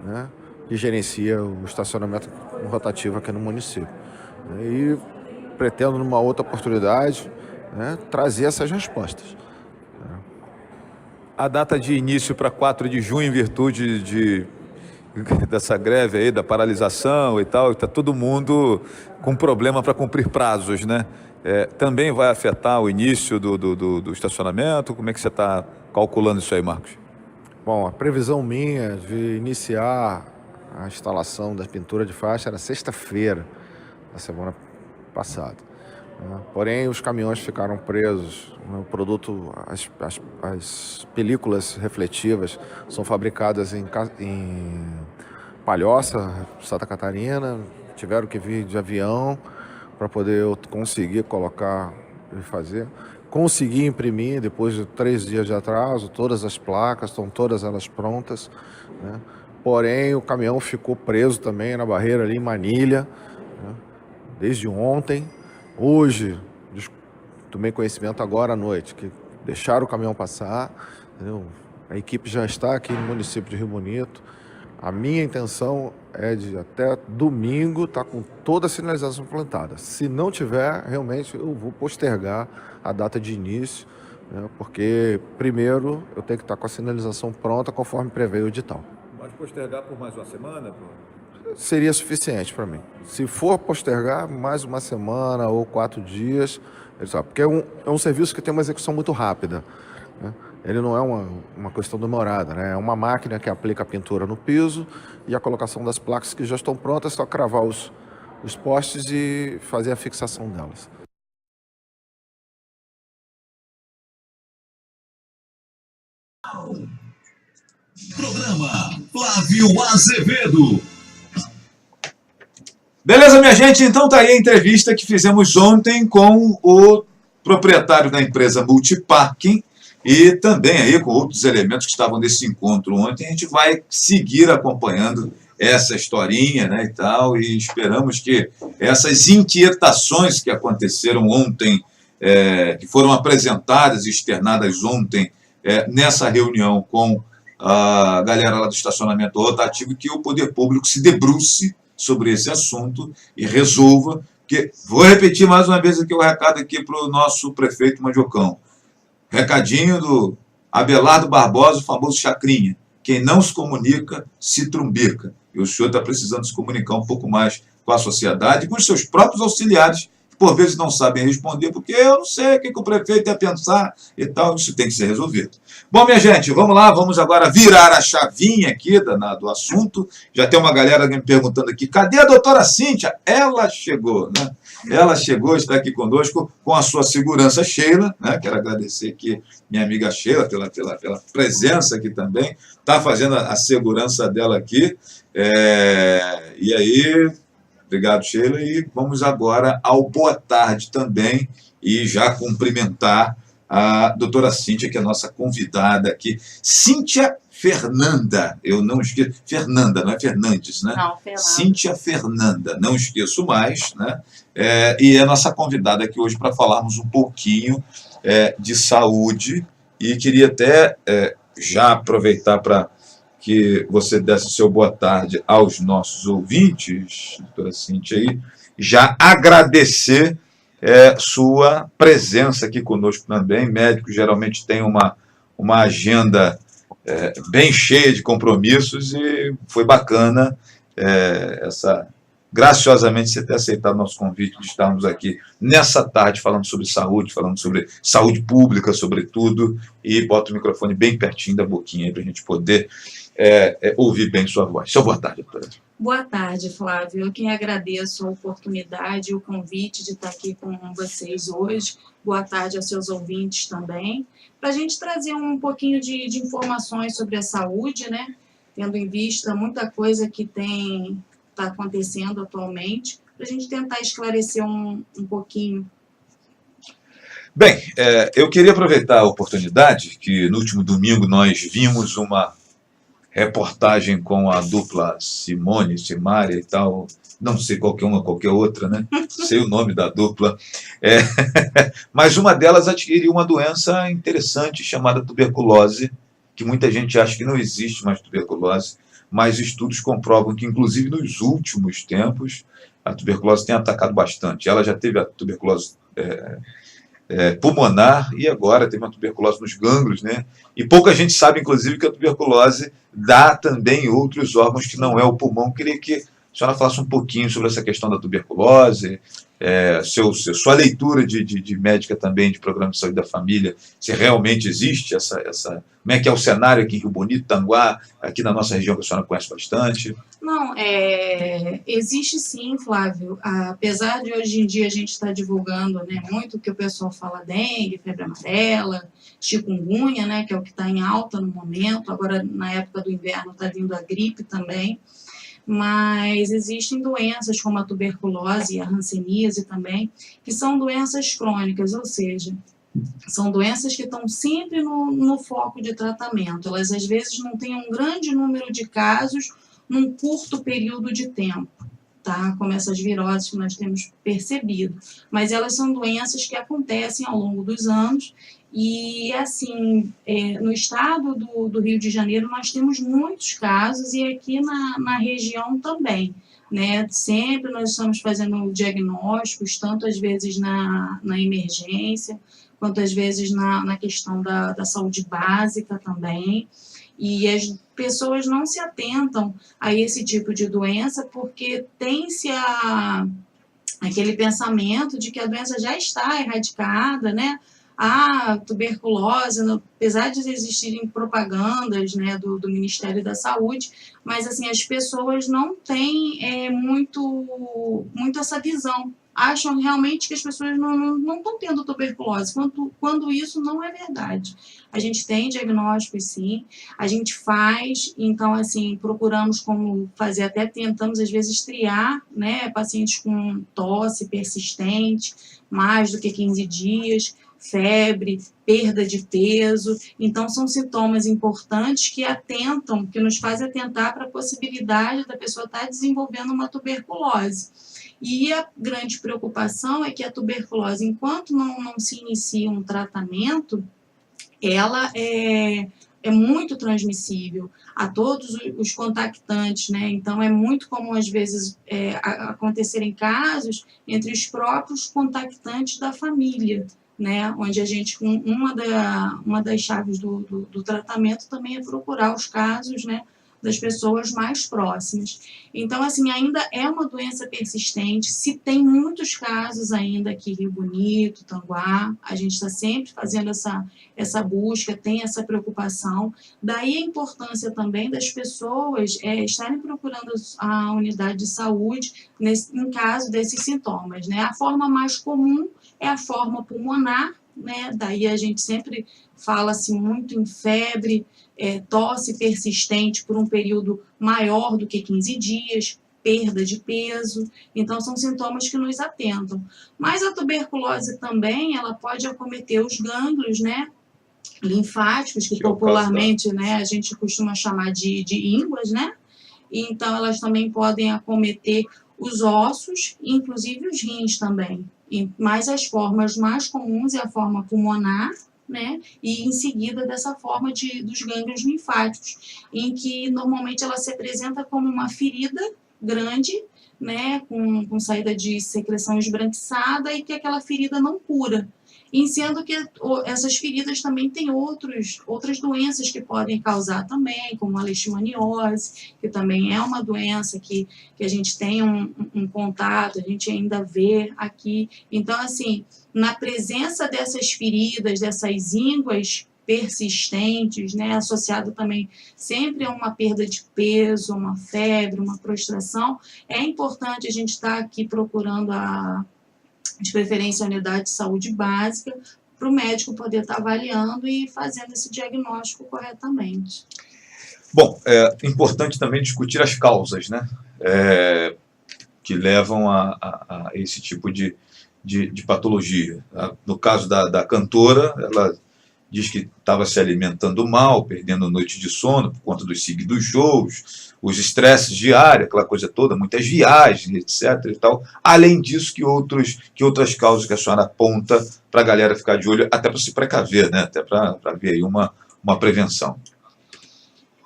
né, que gerencia o estacionamento rotativo aqui no município. E pretendo, numa outra oportunidade, né, trazer essas respostas. A data de início para 4 de junho, em virtude dessa greve aí, da paralisação e tal, está todo mundo com problema para cumprir prazos, né? Também vai afetar o início do estacionamento? Como é que você está calculando isso aí, Marcos? Bom, a previsão minha de iniciar a instalação da pintura de faixa era sexta-feira da semana passada. Porém, os caminhões ficaram presos no produto, as películas refletivas são fabricadas Palhoça, Santa Catarina, tiveram que vir de avião para poder eu conseguir colocar e fazer. Consegui imprimir, depois de 3 dias de atraso, todas as placas, estão todas elas prontas, né? Porém, o caminhão ficou preso também na barreira ali em Manilha, né? Desde ontem. Hoje, tomei conhecimento agora à noite, que deixaram o caminhão passar, entendeu? A equipe já está aqui no município de Rio Bonito. A minha intenção é de até domingo estar com toda a sinalização plantada. Se não tiver, realmente eu vou postergar a data de início, né? Porque primeiro eu tenho que estar com a sinalização pronta conforme prevê o edital. Pode postergar por mais uma semana, pô? Seria suficiente para mim. Se for postergar mais uma semana ou 4 dias, porque é um serviço que tem uma execução muito rápida, né? Ele não é uma questão demorada, né? É uma máquina que aplica a pintura no piso e a colocação das placas que já estão prontas, só cravar os postes e fazer a fixação delas. Programa Flávio Azevedo. Beleza, minha gente? Então tá aí a entrevista que fizemos ontem com o proprietário da empresa Multiparking e também aí com outros elementos que estavam nesse encontro ontem. A gente vai seguir acompanhando essa historinha, né, e tal, e esperamos que essas inquietações que aconteceram ontem, que foram apresentadas e externadas ontem nessa reunião com a galera lá do estacionamento rotativo, que o poder público se debruce sobre esse assunto e resolva, porque vou repetir mais uma vez aqui o recado aqui para o nosso prefeito Mandiocão. Recadinho do Abelardo Barbosa, o famoso Chacrinha. Quem não se comunica, se trumbica. E o senhor está precisando se comunicar um pouco mais com a sociedade e com os seus próprios auxiliares, que por vezes não sabem responder, porque eu não sei o que o prefeito ia pensar e tal, isso tem que ser resolvido. Bom, minha gente, vamos lá, vamos agora virar a chavinha aqui do assunto. Já tem uma galera me perguntando aqui, cadê a doutora Cíntia? Ela chegou, né? Ela chegou, está aqui conosco com a sua segurança Sheila, né? Quero agradecer aqui minha amiga Sheila pela presença aqui também, está fazendo a segurança dela aqui. E aí, obrigado, Sheila, e vamos agora ao boa tarde também e já cumprimentar a doutora Cíntia, que é a nossa convidada aqui. Cíntia Fernanda, eu não esqueço, Fernanda, não é Fernandes, né? Não, Fernanda. Cíntia Fernanda, não esqueço mais, né? E é nossa convidada aqui hoje para falarmos um pouquinho de saúde, e queria até já aproveitar para que você desse seu boa tarde aos nossos ouvintes, doutora Cíntia, aí, já agradecer sua presença aqui conosco também. Médicos geralmente têm uma agenda bem cheia de compromissos e foi bacana graciosamente você ter aceitado o nosso convite de estarmos aqui nessa tarde falando sobre saúde pública, sobretudo, e bota o microfone bem pertinho da boquinha para a gente poder ouvir bem sua voz. Seu boa tarde, doutora. Boa tarde, Flávio. Eu que agradeço a oportunidade e o convite de estar aqui com vocês hoje. Boa tarde aos seus ouvintes também, para a gente trazer um pouquinho de informações sobre a saúde, né? Tendo em vista muita coisa que está acontecendo atualmente, para a gente tentar esclarecer um pouquinho. Bem, eu queria aproveitar a oportunidade que no último domingo nós vimos uma reportagem com a dupla Simone, Simária e tal, não sei qualquer uma, qualquer outra, né? Sei o nome da dupla. Mas uma delas adquiriu uma doença interessante chamada tuberculose, que muita gente acha que não existe mais tuberculose, mas estudos comprovam que, inclusive, nos últimos tempos, a tuberculose tem atacado bastante. Ela já teve a tuberculose pulmonar e agora teve uma tuberculose nos gânglios, né? E pouca gente sabe, inclusive, que a tuberculose dá também outros órgãos que não é o pulmão. Queria que a senhora falasse um pouquinho sobre essa questão da tuberculose, sua leitura de médica também, de programa de saúde da família, se realmente existe como é que é o cenário aqui em Rio Bonito, Tanguá, aqui na nossa região que a senhora conhece bastante? Não, existe sim, Flávio. Apesar de hoje em dia a gente estar divulgando, né, muito que o pessoal fala dengue, febre amarela, chikungunya, né, que é o que está em alta no momento. Agora, na época do inverno, está vindo a gripe também. mas existem doenças como a tuberculose e a hanseníase também, que são doenças crônicas, ou seja, são doenças que estão sempre no foco de tratamento. Elas, às vezes, não têm um grande número de casos num curto período de tempo, tá? Como essas viroses que nós temos percebido. Mas elas são doenças que acontecem ao longo dos anos e, assim, no estado do Rio de Janeiro nós temos muitos casos e aqui na região também, né? Sempre nós estamos fazendo diagnósticos, tanto às vezes na emergência, quanto às vezes na questão da saúde básica também. E as pessoas não se atentam a esse tipo de doença porque tem-se aquele pensamento de que a doença já está erradicada, né? A tuberculose, apesar de existirem propagandas, né, do Ministério da Saúde, mas assim, as pessoas não têm muito essa visão. Acham realmente que as pessoas não estão tendo tuberculose, quando isso não é verdade. A gente tem diagnósticos, sim, a gente faz, então, assim, procuramos como fazer, até tentamos, às vezes, triar, né, pacientes com tosse persistente, mais do que 15 dias, febre, perda de peso. Então, são sintomas importantes que nos fazem atentar para a possibilidade da pessoa estar desenvolvendo uma tuberculose. E a grande preocupação é que a tuberculose, enquanto não se inicia um tratamento, ela é muito transmissível a todos os contactantes, né? Então, é muito comum, às vezes, acontecerem casos entre os próprios contactantes da família, né? Onde a gente, uma das chaves do tratamento também é procurar os casos, né, das pessoas mais próximas. Então, assim, ainda é uma doença persistente, se tem muitos casos ainda aqui em Rio Bonito, Tanguá, a gente está sempre fazendo essa busca, tem essa preocupação. Daí a importância também das pessoas estarem procurando a unidade de saúde em caso desses sintomas, né? A forma mais comum é a forma pulmonar, né? Daí a gente sempre fala-se muito em febre, tosse persistente por um período maior do que 15 dias, perda de peso. Então, são sintomas que nos atentam. Mas a tuberculose também, ela pode acometer os gânglios, né, linfáticos, que popularmente, né, a gente costuma chamar de ínguas, né? Então, elas também podem acometer os ossos, inclusive os rins também. Mas as formas mais comuns é a forma pulmonar, né? E em seguida dessa forma dos gânglios linfáticos, em que normalmente ela se apresenta como uma ferida grande, né? Com saída de secreção esbranquiçada e que aquela ferida não cura. E sendo que essas feridas também têm outras doenças que podem causar também, como a leishmaniose, que também é uma doença que a gente tem um contato, a gente ainda vê aqui. Então, assim, na presença dessas feridas, dessas ínguas persistentes, né, associado também sempre a uma perda de peso, uma febre, uma prostração, é importante a gente estar aqui procurando de preferência a unidade de saúde básica, para o médico poder estar avaliando e fazendo esse diagnóstico corretamente. Bom, é importante também discutir as causas, né, que levam a esse tipo de patologia. No caso da cantora, ela diz que estava se alimentando mal, perdendo noite de sono por conta dos seguidos shows, os estresses diários, aquela coisa toda, muitas viagens, etc. e tal. Além disso, que outras causas que a senhora aponta para a galera ficar de olho, até para se precaver, né? Até para ver aí uma prevenção.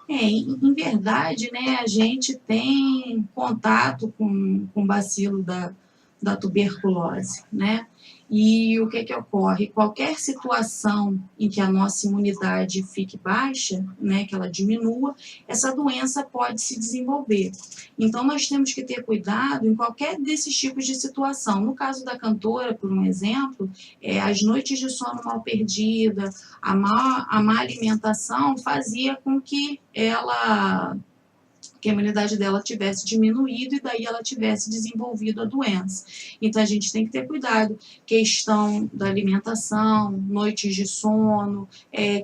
Em verdade, né, a gente tem contato com o bacilo da tuberculose, né? E o que ocorre? Qualquer situação em que a nossa imunidade fique baixa, né, que ela diminua, essa doença pode se desenvolver. Então, nós temos que ter cuidado em qualquer desses tipos de situação. No caso da cantora, por um exemplo, as noites de sono mal perdida, a má alimentação fazia com que a imunidade dela tivesse diminuído e daí ela tivesse desenvolvido a doença. Então, a gente tem que ter cuidado. Questão da alimentação, noites de sono,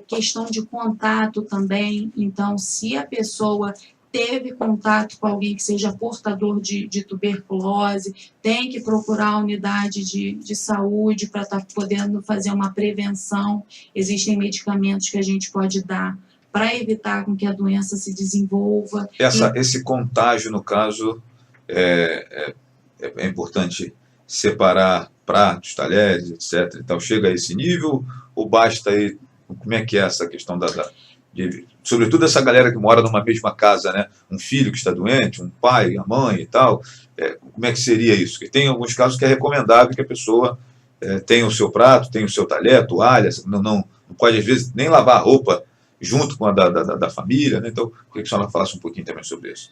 questão de contato também. Então, se a pessoa teve contato com alguém que seja portador de tuberculose, tem que procurar a unidade de saúde para estar podendo fazer uma prevenção. Existem medicamentos que a gente pode dar para evitar com que a doença se desenvolva. Esse contágio, no caso, é importante separar pratos, talheres, etc. Então, chega a esse nível ou basta aí? Como é que é essa questão sobretudo essa galera que mora numa mesma casa, né? Um filho que está doente, um pai, a mãe e tal. Como é que seria isso? Porque tem alguns casos que é recomendável que a pessoa tenha o seu prato, tenha o seu talher, toalha, não pode, às vezes, nem lavar a roupa junto com a da família, né? Então, queria que a senhora falasse um pouquinho também sobre isso.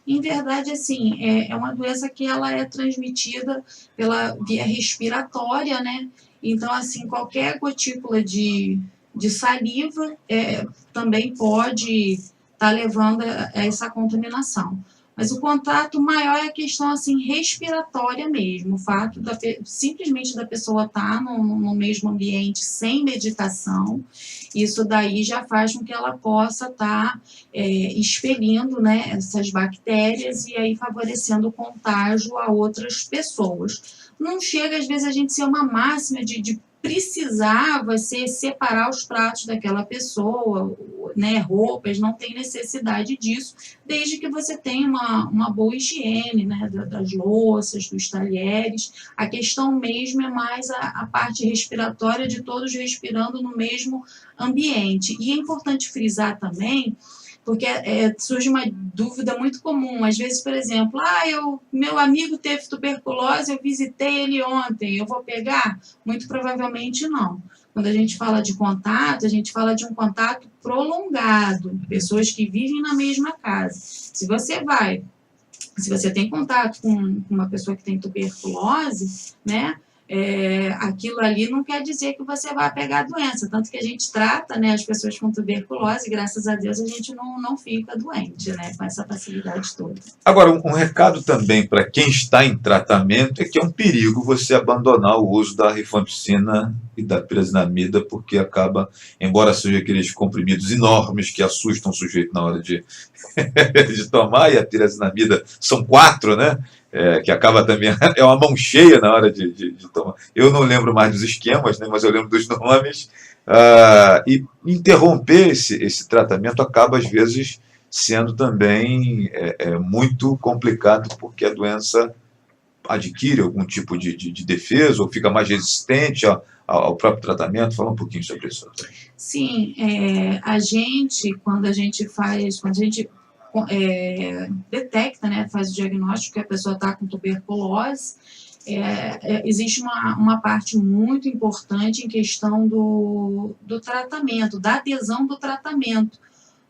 Em verdade, assim, é uma doença que ela é transmitida pela via respiratória, né? Então, assim, qualquer gotícula de saliva também pode estar levando a essa contaminação. Mas o contato maior é a questão, assim, respiratória mesmo. O fato simplesmente da pessoa estar no mesmo ambiente sem medicação, isso daí já faz com que ela possa estar expelindo, né, essas bactérias e aí favorecendo o contágio a outras pessoas. Não chega, às vezes, a gente ser uma máxima de precisar você separar os pratos daquela pessoa, né, roupas, não tem necessidade disso, desde que você tenha uma boa higiene, né, das louças, dos talheres. A questão mesmo é mais a parte respiratória de todos respirando no mesmo ambiente. E é importante frisar também, porque surge uma dúvida muito comum. Às vezes, por exemplo, meu amigo teve tuberculose, eu visitei ele ontem, eu vou pegar? Muito provavelmente não. Quando a gente fala de contato, a gente fala de um contato prolongado, pessoas que vivem na mesma casa. Se você tem contato com uma pessoa que tem tuberculose, né, aquilo ali não quer dizer que você vai pegar a doença, tanto que a gente trata, né, as pessoas com tuberculose, graças a Deus a gente não fica doente, né, com essa facilidade toda. Agora, um recado também para quem está em tratamento é que é um perigo você abandonar o uso da rifampicina e da pirazinamida, porque acaba, embora sejam aqueles comprimidos enormes que assustam o sujeito na hora de tomar, e a pirazinamida são 4, né? Que acaba também, é uma mão cheia na hora de tomar. Eu não lembro mais dos esquemas, né, mas eu lembro dos nomes. E interromper esse tratamento acaba, às vezes, sendo também muito complicado, porque a doença adquire algum tipo de defesa ou fica mais resistente ao próprio tratamento. Fala um pouquinho sobre isso. Sim, quando a gente detecta, né, faz o diagnóstico que a pessoa está com tuberculose, existe uma parte muito importante em questão do tratamento, da adesão do tratamento,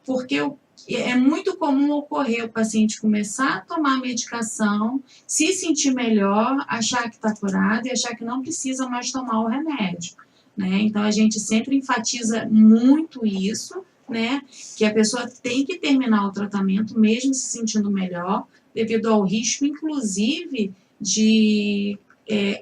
porque é muito comum ocorrer o paciente começar a tomar a medicação, se sentir melhor, achar que está curado e achar que não precisa mais tomar o remédio, né? Então, a gente sempre enfatiza muito isso, né, que a pessoa tem que terminar o tratamento, mesmo se sentindo melhor, devido ao risco, inclusive, de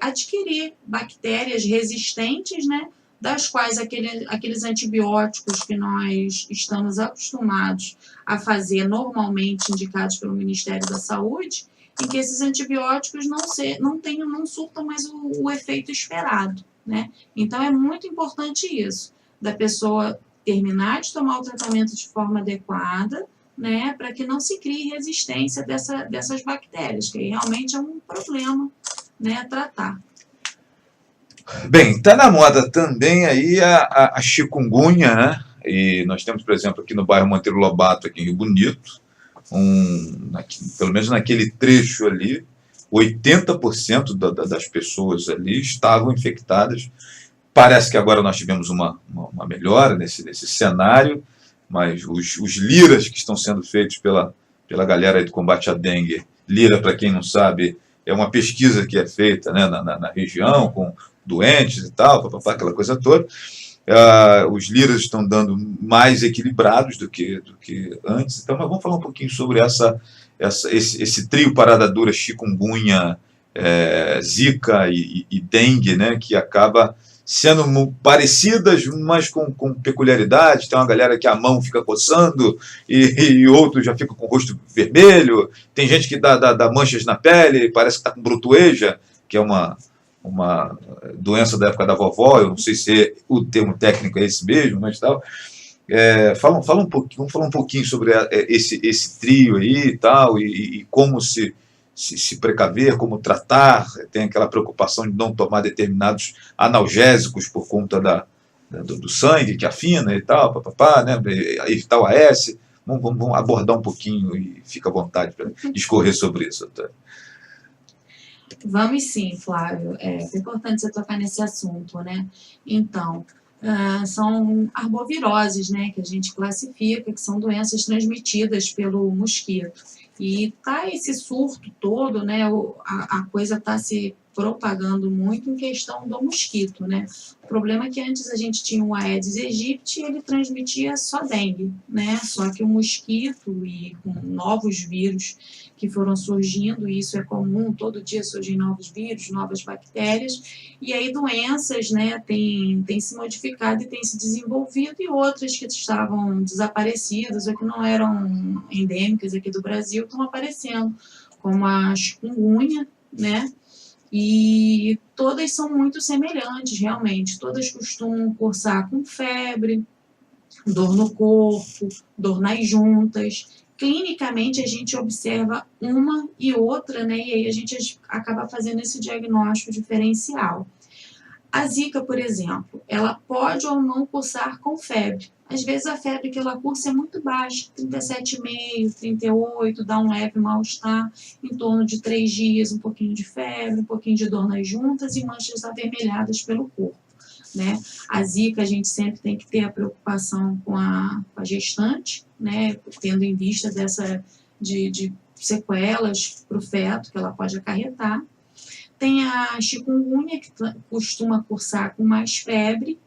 adquirir bactérias resistentes, né, das quais aqueles antibióticos que nós estamos acostumados a fazer normalmente indicados pelo Ministério da Saúde, em que esses antibióticos não surtam mais o efeito esperado, né? Então, é muito importante isso, da pessoa terminar de tomar o tratamento de forma adequada, né, para que não se crie resistência dessas bactérias, que realmente é um problema, né, a tratar. Bem, está na moda também aí a chikungunya, né? E nós temos, por exemplo, aqui no bairro Monteiro Lobato, aqui em Rio Bonito, pelo menos naquele trecho ali, 80% das pessoas ali estavam infectadas. Parece que agora nós tivemos uma melhora nesse cenário, mas os liras que estão sendo feitos pela galera aí do combate à dengue, lira, para quem não sabe, é uma pesquisa que é feita, né, na região, com doentes e tal, aquela coisa toda. Os liras estão dando mais equilibrados do que antes. Então, nós vamos falar um pouquinho sobre esse trio parada dura, chikungunya, zika e dengue, né, que acaba sendo parecidas, mas com peculiaridades. Tem uma galera que a mão fica coçando e outro já fica com o rosto vermelho. Tem gente que dá manchas na pele, parece que está com brutueja, que é uma doença da época da vovó. Eu não sei se o termo técnico é esse mesmo, mas tal. Fala um pouquinho, vamos falar um pouquinho sobre esse trio aí e tal, e como se precaver, como tratar. Tem aquela preocupação de não tomar determinados analgésicos por conta do sangue que afina e tal, né? Evitar o AS. Vamos abordar um pouquinho e fica à vontade para discorrer sobre isso. Tá? Vamos sim, Flávio. É importante você tocar nesse assunto, né? Então, são arboviroses, né, que a gente classifica, que são doenças transmitidas pelo mosquito. E tá esse surto todo, né, a coisa está se propagando muito em questão do mosquito, né? O problema é que antes a gente tinha o Aedes aegypti e ele transmitia só dengue, né? Só que o mosquito e com novos vírus que foram surgindo, e isso é comum, todo dia surgem novos vírus, novas bactérias, e aí doenças, né, tem se modificado e tem se desenvolvido, e outras que estavam desaparecidas ou que não eram endêmicas aqui do Brasil estão aparecendo, como a chikungunya, né? E todas são muito semelhantes, realmente. Todas costumam cursar com febre, dor no corpo, dor nas juntas. Clinicamente, a gente observa uma e outra, né? E aí a gente acaba fazendo esse diagnóstico diferencial. A zika, por exemplo, ela pode ou não cursar com febre. Às vezes a febre que ela cursa é muito baixa, 37,5, 38, dá um leve mal-estar, em torno de 3 dias, um pouquinho de febre, um pouquinho de dor nas juntas e manchas avermelhadas pelo corpo, né? A zika, a gente sempre tem que ter a preocupação com a gestante, né? Tendo em vista de sequelas para o feto que ela pode acarretar. Tem a chikungunya, que costuma cursar com mais febre,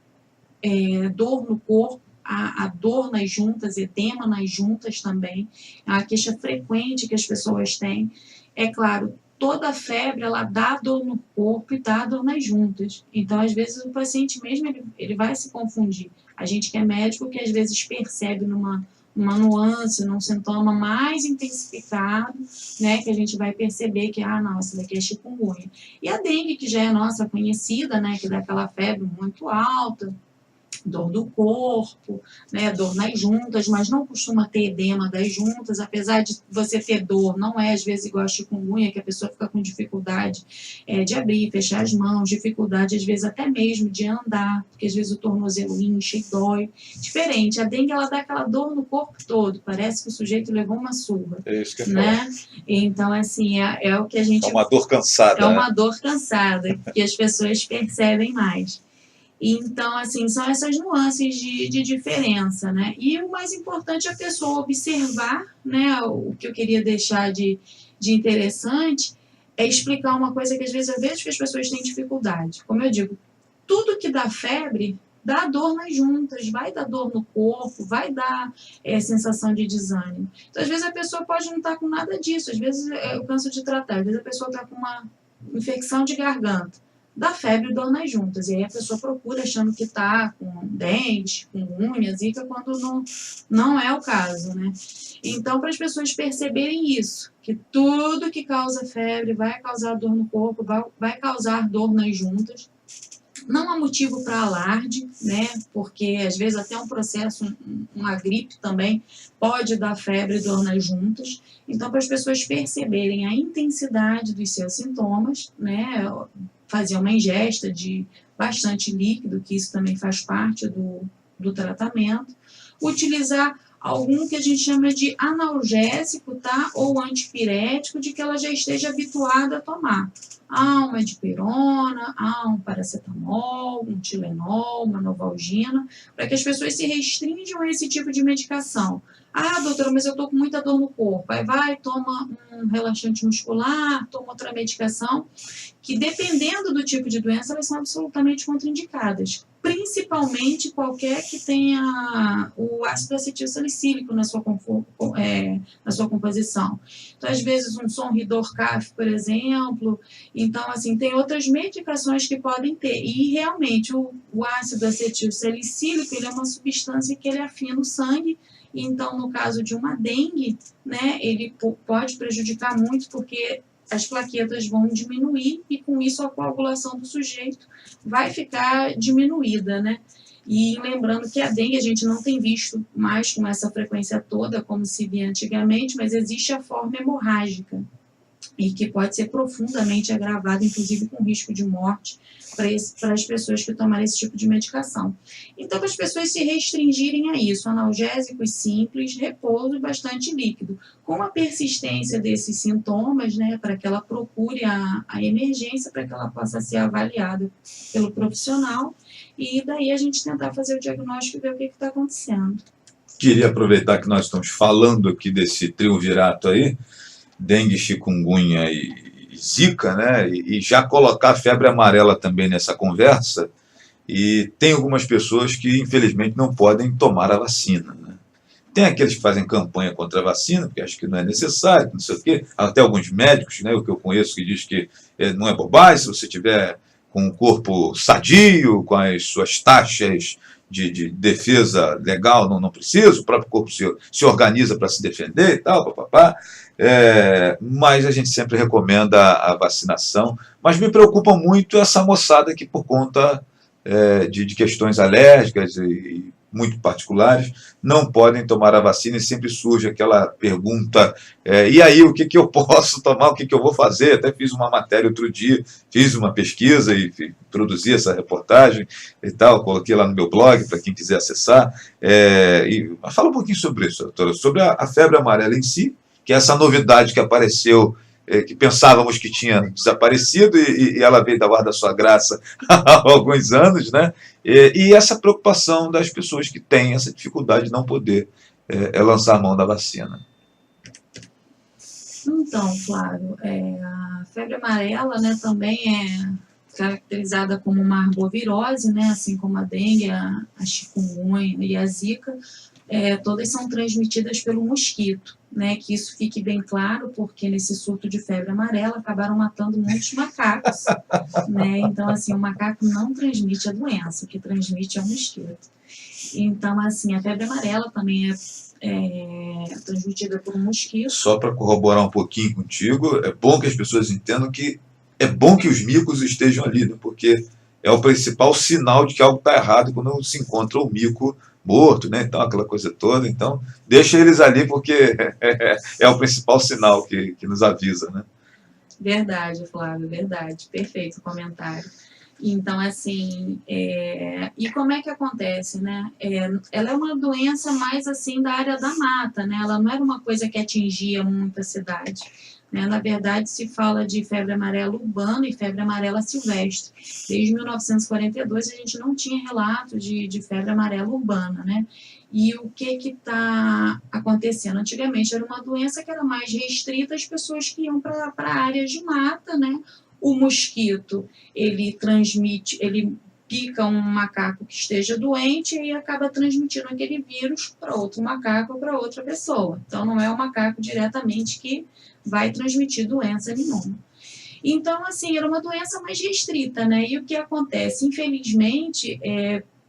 dor no corpo, a dor nas juntas, edema nas juntas também, é uma queixa frequente que as pessoas têm. É claro, toda febre, ela dá dor no corpo e dá dor nas juntas. Então, às vezes, o paciente mesmo, ele vai se confundir. A gente que é médico, que às vezes percebe numa nuance, num sintoma mais intensificado, né, que a gente vai perceber que, não, essa daqui é chikungunya. E a dengue, que já é nossa conhecida, né, que dá aquela febre muito alta, dor do corpo, né, dor nas juntas, mas não costuma ter edema das juntas, apesar de você ter dor, não é às vezes igual a chikungunya, que a pessoa fica com dificuldade de abrir, fechar as mãos, dificuldade às vezes até mesmo de andar, porque às vezes o tornozelo incha e dói. Diferente, a dengue ela dá aquela dor no corpo todo, parece que o sujeito levou uma surra. É isso que eu né? Então, assim, é o que a gente... É uma dor cansada. É uma dor cansada, que as pessoas percebem mais. Então, assim, são essas nuances de diferença, né? E o mais importante é a pessoa observar, né? O que eu queria deixar de interessante é explicar uma coisa que às vezes eu vejo que as pessoas têm dificuldade. Como eu digo, tudo que dá febre dá dor nas juntas, vai dar dor no corpo, vai dar sensação de desânimo. Então, às vezes a pessoa pode não estar com nada disso, às vezes eu canso de tratar, às vezes a pessoa está com uma infecção de garganta, dá febre e dor nas juntas, e aí a pessoa procura achando que está com dente, com unha, zika, quando não é o caso, né? Então, para as pessoas perceberem isso, que tudo que causa febre vai causar dor no corpo, vai causar dor nas juntas, não há motivo para alarde, né? Porque às vezes até um processo, uma gripe também, pode dar febre e dor nas juntas. Então, para as pessoas perceberem a intensidade dos seus sintomas, né? Fazer uma ingesta de bastante líquido, que isso também faz parte do tratamento. Utilizar algum que a gente chama de analgésico, tá? Ou antipirético, de que ela já esteja habituada a tomar. Uma dipirona, um paracetamol, um Tilenol, uma Novalgina, para que as pessoas se restringam a esse tipo de medicação. Doutora, mas eu estou com muita dor no corpo. Aí vai, toma um relaxante muscular, toma outra medicação, que dependendo do tipo de doença, elas são absolutamente contraindicadas. principalmente qualquer que tenha o ácido acetil salicílico na sua composição. Então, às vezes, um Sonridor CAF, por exemplo. Então, assim, tem outras medicações que podem ter. E, realmente, o ácido acetil salicílico, ele é uma substância que ele afina o sangue. Então, no caso de uma dengue, né, ele pode prejudicar muito, porque as plaquetas vão diminuir e, com isso, a coagulação do sujeito vai ficar diminuída, né? E lembrando que a dengue a gente não tem visto mais com essa frequência toda, como se via antigamente, mas existe a forma hemorrágica, e que pode ser profundamente agravada, inclusive com risco de morte para as pessoas que tomarem esse tipo de medicação. Então, para as pessoas se restringirem a isso, analgésicos simples, repouso e bastante líquido. Com a persistência desses sintomas, né, para que ela procure a emergência, para que ela possa ser avaliada pelo profissional, e daí a gente tentar fazer o diagnóstico e ver o que está acontecendo. Queria aproveitar que nós estamos falando aqui desse triunvirato aí, dengue, chikungunya e zika, né? E já colocar a febre amarela também nessa conversa. E tem algumas pessoas que, infelizmente, não podem tomar a vacina, né? Tem aqueles que fazem campanha contra a vacina, porque acham que não é necessário, não sei o quê. Até alguns médicos, né, o que eu conheço, que diz que não é bobagem, se você tiver com o corpo sadio, com as suas taxas de defesa legal, não precisa, o próprio corpo se organiza para se defender e tal, papapá. Mas a gente sempre recomenda a vacinação. Mas me preocupa muito essa moçada que, por conta de questões alérgicas e muito particulares, não podem tomar a vacina, e sempre surge aquela pergunta, e aí, o que eu posso tomar, o que eu vou fazer? Até fiz uma matéria outro dia, fiz uma pesquisa e produzi essa reportagem e tal, coloquei lá no meu blog, para quem quiser acessar. Fala um pouquinho sobre isso, doutora, sobre a febre amarela em si, que é essa novidade que apareceu, que pensávamos que tinha desaparecido, e ela veio da guarda da sua graça há alguns anos, né? E essa preocupação das pessoas que têm essa dificuldade de não poder lançar a mão da vacina. Então, Flávio, a febre amarela, né, também é caracterizada como uma arbovirose, né, assim como a dengue, a chikungunya e a zika. Todas são transmitidas pelo mosquito, né, que isso fique bem claro, porque nesse surto de febre amarela acabaram matando muitos macacos, né, então, assim, o macaco não transmite a doença, o que transmite é o mosquito. Então, assim, a febre amarela também é transmitida por um mosquito. Só para corroborar um pouquinho contigo, é bom que as pessoas entendam que é bom que os micos estejam ali, né, porque é o principal sinal de que algo está errado quando se encontra o mico morto, né? Então, aquela coisa toda. Então, deixa eles ali, porque é o principal sinal que nos avisa, né? Verdade, Flávio, verdade. Perfeito o comentário. Então, assim, e como é que acontece, né? Ela é uma doença mais, assim, da área da mata, né? Ela não era uma coisa que atingia muita cidade, né? Na verdade, se fala de febre amarela urbana e febre amarela silvestre. Desde 1942, a gente não tinha relato de febre amarela urbana, né? E o que está acontecendo? Antigamente era uma doença que era mais restrita às pessoas que iam para áreas de mata, né? O mosquito, ele pica um macaco que esteja doente e acaba transmitindo aquele vírus para outro macaco ou para outra pessoa. Então, não é o macaco diretamente que vai transmitir doença nenhuma. Então, assim, era uma doença mais restrita, né? E o que acontece? Infelizmente,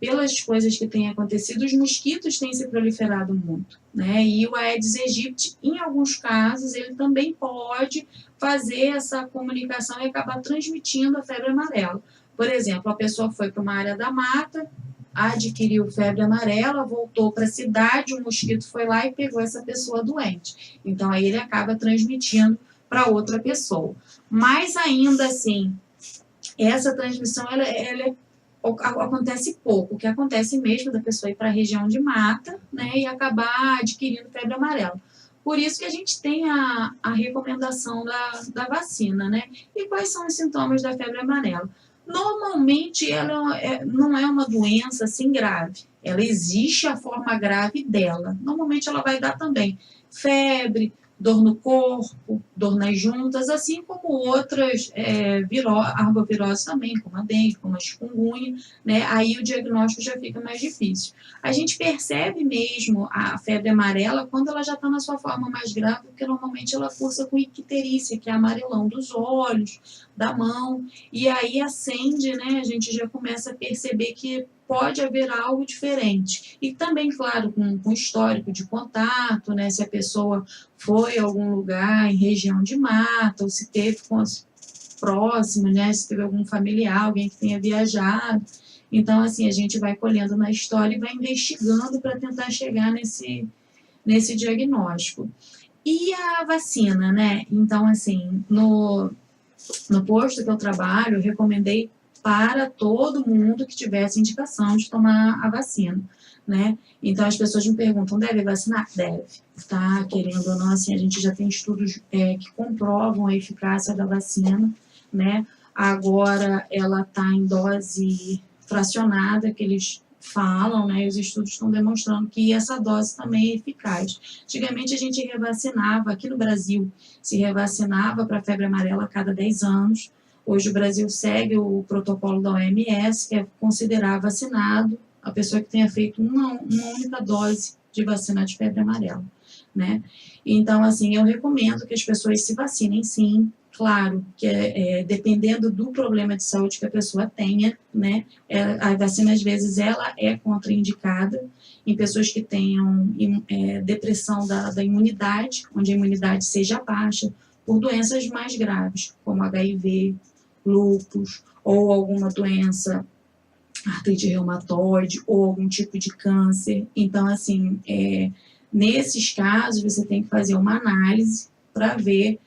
pelas coisas que têm acontecido, os mosquitos têm se proliferado muito, né? E o Aedes aegypti, em alguns casos, ele também pode fazer essa comunicação e acabar transmitindo a febre amarela. Por exemplo, a pessoa foi para uma área da mata, adquiriu febre amarela, voltou para a cidade, o mosquito foi lá e pegou essa pessoa doente. Então, aí ele acaba transmitindo para outra pessoa. Mas, ainda assim, essa transmissão, ela acontece pouco. O que acontece mesmo da pessoa ir para a região de mata, né, e acabar adquirindo febre amarela. Por isso que a gente tem a recomendação da vacina, né? E quais são os sintomas da febre amarela? Normalmente, ela não é uma doença assim grave. Ela existe a forma grave dela. Normalmente, ela vai dar também febre, dor no corpo, dor nas juntas, assim como outras arboviroses também, como a dengue, como a chikungunya, né? Aí o diagnóstico já fica mais difícil. A gente percebe mesmo a febre amarela quando ela já está na sua forma mais grave, porque normalmente ela cursa com icterícia, que é amarelão dos olhos, da mão, e aí acende, né? A gente já começa a perceber que pode haver algo diferente. E também, claro, com histórico de contato, né? Se a pessoa foi a algum lugar em região de mata, ou se teve próximo, né? Se teve algum familiar, alguém que tenha viajado. Então, assim, a gente vai colhendo na história e vai investigando para tentar chegar nesse diagnóstico. E a vacina, né? Então, assim, no posto que eu trabalho, eu recomendei para todo mundo que tivesse indicação de tomar a vacina, né? Então, as pessoas me perguntam, deve vacinar? Deve, tá? Querendo ou não, assim, a gente já tem estudos que comprovam a eficácia da vacina, né? Agora, ela está em dose fracionada, que eles falam, né? E os estudos estão demonstrando que essa dose também é eficaz. Antigamente, a gente revacinava, aqui no Brasil, se revacinava para a febre amarela a cada 10 anos. Hoje o Brasil segue o protocolo da OMS, que é considerar vacinado a pessoa que tenha feito uma única dose de vacina de febre amarela, né? Então, assim, eu recomendo que as pessoas se vacinem, sim. Claro que dependendo do problema de saúde que a pessoa tenha, né? A vacina, às vezes, ela é contraindicada em pessoas que tenham depressão da imunidade, onde a imunidade seja baixa, por doenças mais graves, como HIV, lúpus, ou alguma doença, artrite reumatoide, ou algum tipo de câncer. Então, assim, nesses casos, você tem que fazer uma análise para ver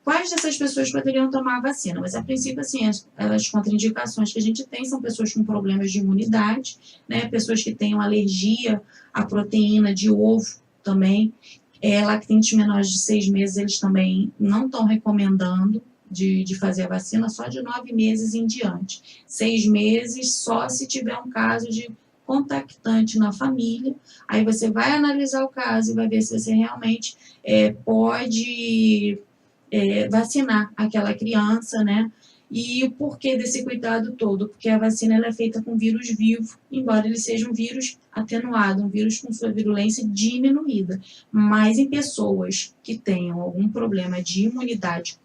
quais dessas pessoas poderiam tomar a vacina. Mas, a princípio, assim, as contraindicações que a gente tem são pessoas com problemas de imunidade, né, pessoas que tenham alergia à proteína de ovo também. Lactentes menores de 6 meses, eles também não estão recomendando de fazer a vacina, só de 9 meses em diante. 6 meses só se tiver um caso de contactante na família, aí você vai analisar o caso e vai ver se você realmente pode vacinar aquela criança, né? E o porquê desse cuidado todo? Porque a vacina ela é feita com vírus vivo, embora ele seja um vírus atenuado, um vírus com sua virulência diminuída. Mas em pessoas que tenham algum problema de imunidade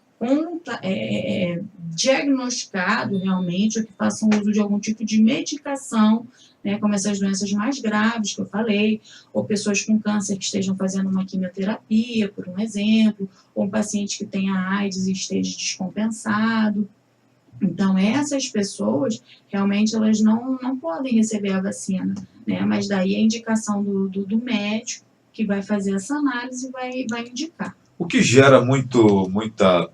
diagnosticado realmente, ou que façam uso de algum tipo de medicação, né, como essas doenças mais graves que eu falei, ou pessoas com câncer que estejam fazendo uma quimioterapia, por um exemplo, ou um paciente que tenha AIDS e esteja descompensado. Então, essas pessoas, realmente, elas não podem receber a vacina, né? Mas daí a indicação do médico, que vai fazer essa análise e vai indicar. O que gera muita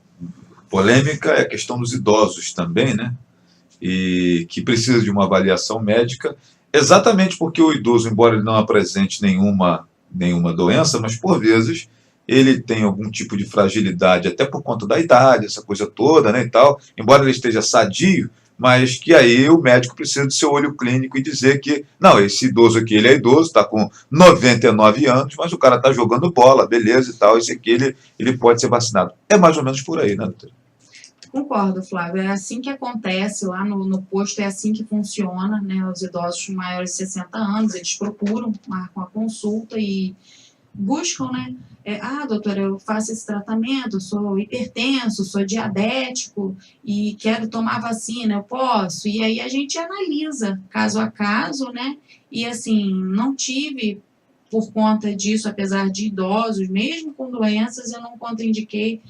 polêmica é a questão dos idosos também, né? E que precisa de uma avaliação médica, exatamente porque o idoso, embora ele não apresente nenhuma doença, mas por vezes ele tem algum tipo de fragilidade, até por conta da idade, essa coisa toda, né, e tal, embora ele esteja sadio, mas que aí o médico precisa do seu olho clínico e dizer que, não, esse idoso aqui, ele é idoso, está com 99 anos, mas o cara está jogando bola, beleza e tal, esse aqui ele pode ser vacinado. É mais ou menos por aí, né, doutora? Concordo, Flávio. É assim que acontece lá no posto, é assim que funciona, né? Os idosos maiores de 60 anos, eles procuram, marcam a consulta e buscam, né? Doutora, eu faço esse tratamento, sou hipertenso, sou diabético e quero tomar vacina, eu posso? E aí a gente analisa caso a caso, né? E assim, não tive, por conta disso, apesar de idosos, mesmo com doenças, eu não contraindiquei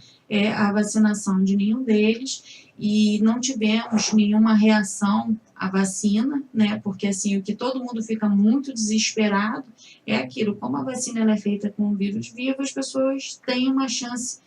a vacinação de nenhum deles e não tivemos nenhuma reação à vacina, né? Porque assim, o que todo mundo fica muito desesperado é aquilo, como a vacina ela é feita com um vírus vivo, as pessoas têm uma chance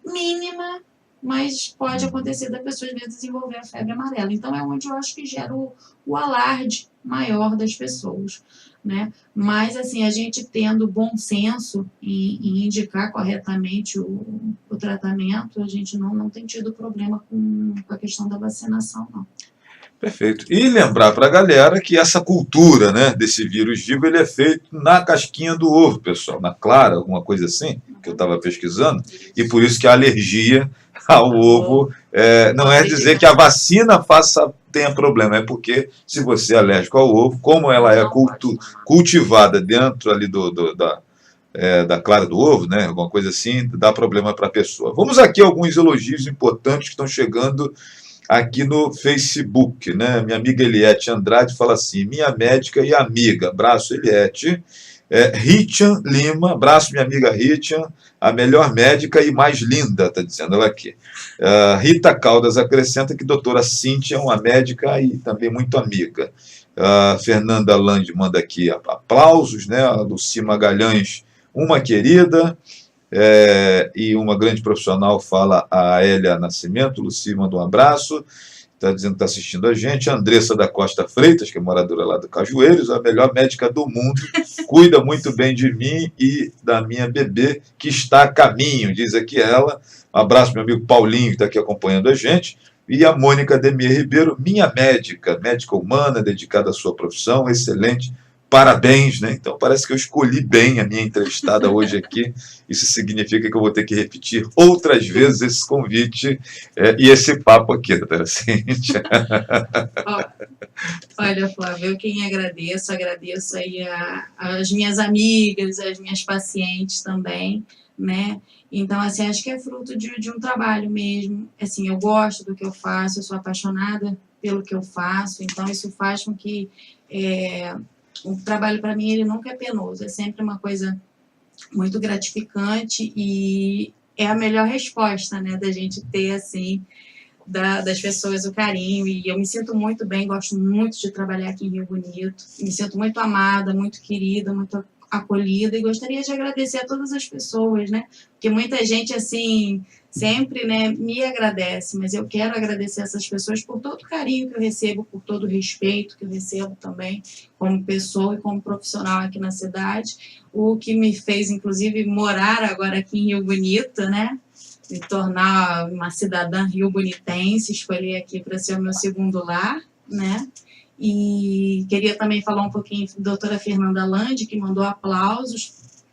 mínima, mas pode acontecer da pessoa às vezes desenvolver a febre amarela. Então é onde eu acho que gera o alarde maior das pessoas, né? Mas assim, a gente tendo bom senso em indicar corretamente o tratamento, a gente não tem tido problema com a questão da vacinação, não. Perfeito. E lembrar para a galera que essa cultura, né, desse vírus vivo, ele é feito na casquinha do ovo, pessoal, na clara, alguma coisa assim, que eu estava pesquisando, e por isso que a alergia ao ovo não é dizer que a vacina tenha problema, é porque se você é alérgico ao ovo, como ela é cultivada dentro ali da clara do ovo, né, alguma coisa assim, dá problema para a pessoa. Vamos aqui a alguns elogios importantes que estão chegando aqui no Facebook, né? Minha amiga Eliette Andrade fala assim: minha médica e amiga, abraço Eliette. Richan Lima, abraço minha amiga Richan, a melhor médica e mais linda, está dizendo ela aqui. Rita Caldas acrescenta que doutora Cíntia é uma médica e também muito amiga. Fernanda Land manda aqui aplausos, né? A Luci Magalhães, uma querida. E uma grande profissional, fala a Hélia Nascimento. Luci manda um abraço, está dizendo que está assistindo a gente. A Andressa da Costa Freitas, que é moradora lá do Cajueiros, a melhor médica do mundo, cuida muito bem de mim e da minha bebê, que está a caminho, diz aqui ela. Um abraço, meu amigo Paulinho, que está aqui acompanhando a gente. E a Mônica Demir Ribeiro, minha médica humana, dedicada à sua profissão, excelente. Parabéns, né? Então parece que eu escolhi bem a minha entrevistada hoje aqui. Isso significa que eu vou ter que repetir outras vezes esse convite e esse papo aqui, doutora Cíntia. Olha, Flávio, eu quem agradeço aí as minhas amigas, as minhas pacientes também, né? Então, assim, acho que é fruto de um trabalho mesmo. Assim, eu gosto do que eu faço, eu sou apaixonada pelo que eu faço, então isso faz com que o trabalho, para mim, ele nunca é penoso, é sempre uma coisa muito gratificante e é a melhor resposta, né, da gente ter, assim, das pessoas o carinho. E eu me sinto muito bem, gosto muito de trabalhar aqui em Rio Bonito, me sinto muito amada, muito querida, muito acolhida, e gostaria de agradecer a todas as pessoas, né, porque muita gente, assim, sempre, né, me agradece, mas eu quero agradecer essas pessoas por todo o carinho que eu recebo, por todo o respeito que eu recebo também como pessoa e como profissional aqui na cidade, o que me fez, inclusive, morar agora aqui em Rio Bonito, né, me tornar uma cidadã rio-bonitense, escolher aqui para ser o meu segundo lar, né. E queria também falar um pouquinho da doutora Fernanda Land, que mandou aplausos,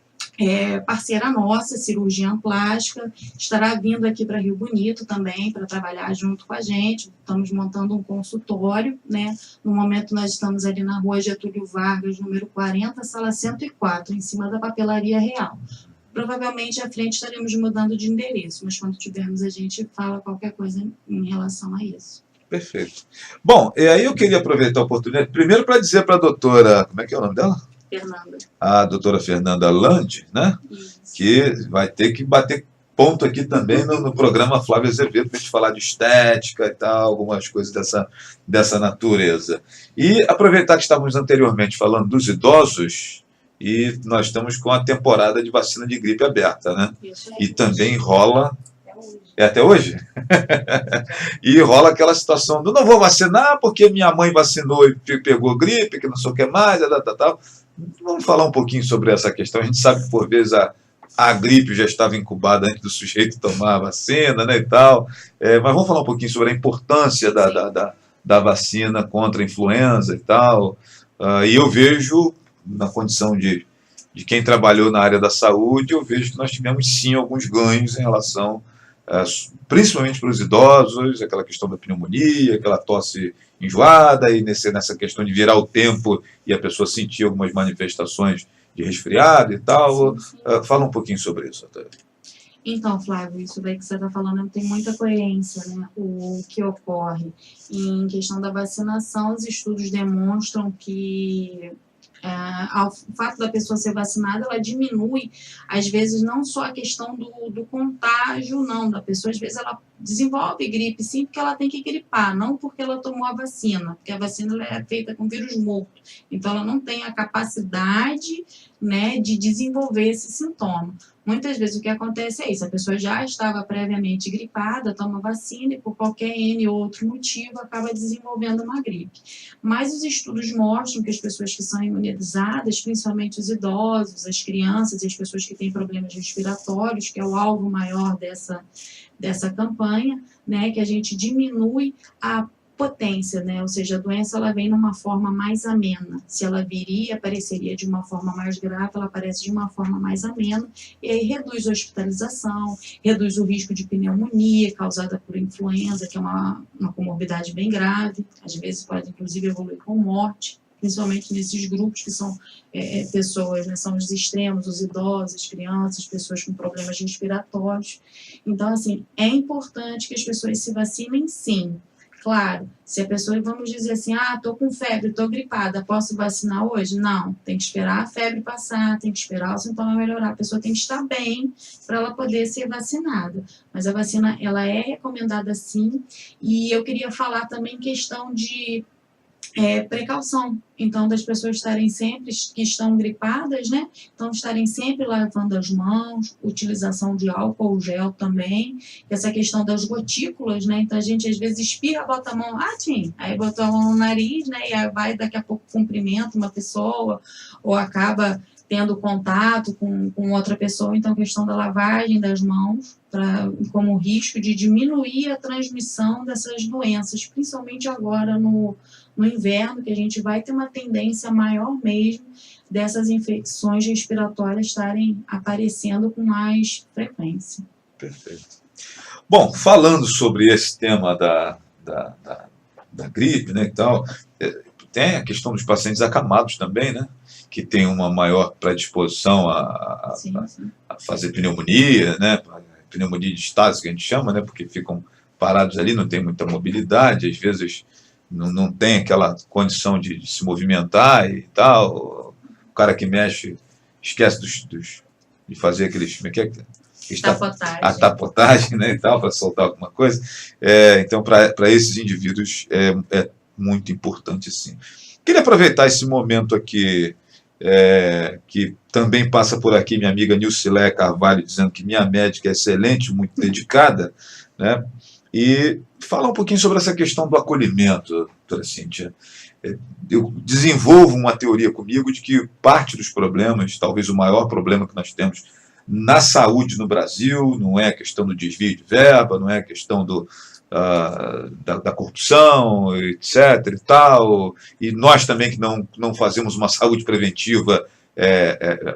parceira nossa, cirurgiã plástica, estará vindo aqui para Rio Bonito também, para trabalhar junto com a gente. Estamos montando um consultório, né? No momento nós estamos ali na rua Getúlio Vargas, número 40, sala 104, em cima da Papelaria Real. Provavelmente à frente estaremos mudando de endereço, mas quando tivermos a gente fala qualquer coisa em relação a isso. Perfeito. Bom, e aí eu queria aproveitar a oportunidade, primeiro para dizer para a doutora, como é que é o nome dela? Fernanda. A doutora Fernanda Land, né? Isso. Que vai ter que bater ponto aqui também no programa Flávio Azevedo, para a gente falar de estética e tal, algumas coisas dessa natureza. E aproveitar que estávamos anteriormente falando dos idosos, e nós estamos com a temporada de vacina de gripe aberta, né? E também rola... até hoje? E rola aquela situação do não vou vacinar porque minha mãe vacinou e pegou gripe, que não sei o que mais, tal. Vamos falar um pouquinho sobre essa questão. A gente sabe que, por vezes, a gripe já estava incubada antes do sujeito tomar a vacina, né, e tal. Mas vamos falar um pouquinho sobre a importância da vacina contra a influenza e tal. E eu vejo, na condição de quem trabalhou na área da saúde, eu vejo que nós tivemos, sim, alguns ganhos em relação principalmente para os idosos, aquela questão da pneumonia, aquela tosse enjoada, e nessa questão de virar o tempo e a pessoa sentir algumas manifestações de resfriado e tal. Fala um pouquinho sobre isso, Antônio. Então, Flávio, isso daí que você está falando tem muita coerência, né? O que ocorre em questão da vacinação, os estudos demonstram que o fato da pessoa ser vacinada, ela diminui, às vezes, não só a questão do contágio, não, da pessoa, às vezes ela desenvolve gripe, sim, porque ela tem que gripar, não porque ela tomou a vacina, porque a vacina ela é feita com vírus morto, então ela não tem a capacidade, né, de desenvolver esse sintoma. Muitas vezes o que acontece é isso, a pessoa já estava previamente gripada, toma vacina e por qualquer N outro motivo acaba desenvolvendo uma gripe. Mas os estudos mostram que as pessoas que são imunizadas, principalmente os idosos, as crianças e as pessoas que têm problemas respiratórios, que é o alvo maior dessa campanha, né, que a gente diminui a potência, né? Ou seja, a doença ela vem numa forma mais amena. Se ela viria, apareceria de uma forma mais grave, ela aparece de uma forma mais amena, e aí reduz a hospitalização, reduz o risco de pneumonia causada por influenza, que é uma comorbidade bem grave, às vezes pode inclusive evoluir com morte, principalmente nesses grupos que são pessoas, né, são os extremos, os idosos, as crianças, pessoas com problemas respiratórios. Então, assim, é importante que as pessoas se vacinem, sim. Claro, se a pessoa, vamos dizer assim, estou com febre, estou gripada, posso vacinar hoje? Não, tem que esperar a febre passar, tem que esperar o sintoma melhorar, a pessoa tem que estar bem para ela poder ser vacinada. Mas a vacina, ela é recomendada sim, e eu queria falar também questão de precaução, então das pessoas estarem sempre, que estão gripadas, né, então estarem sempre lavando as mãos, utilização de álcool gel também, essa questão das gotículas, né, então a gente às vezes espirra, bota a mão, aí botou a mão no nariz, né, e aí vai daqui a pouco cumprimenta uma pessoa, ou acaba tendo contato com outra pessoa, então a questão da lavagem das mãos, como risco de diminuir a transmissão dessas doenças, principalmente agora no inverno, que a gente vai ter uma tendência maior mesmo dessas infecções respiratórias estarem aparecendo com mais frequência. Perfeito. Bom, falando sobre esse tema da gripe, né, e tal, tem a questão dos pacientes acamados também, né, que tem uma maior predisposição a fazer pneumonia, né, pneumonia de estase, que a gente chama, né, porque ficam parados ali, não tem muita mobilidade, às vezes não tem aquela condição de se movimentar e tal. O cara que mexe esquece de fazer aqueles... A tapotagem, né, e tal, para soltar alguma coisa. Então, para esses indivíduos, é muito importante, sim. Queria aproveitar esse momento aqui, que também passa por aqui minha amiga Nilcilé Carvalho, dizendo que minha médica é excelente, muito dedicada, né? E falar um pouquinho sobre essa questão do acolhimento, doutora Cíntia. Eu desenvolvo uma teoria comigo de que parte dos problemas, talvez o maior problema que nós temos na saúde no Brasil, não é a questão do desvio de verba, não é a questão da corrupção, etc. e tal, e nós também que não fazemos uma saúde preventiva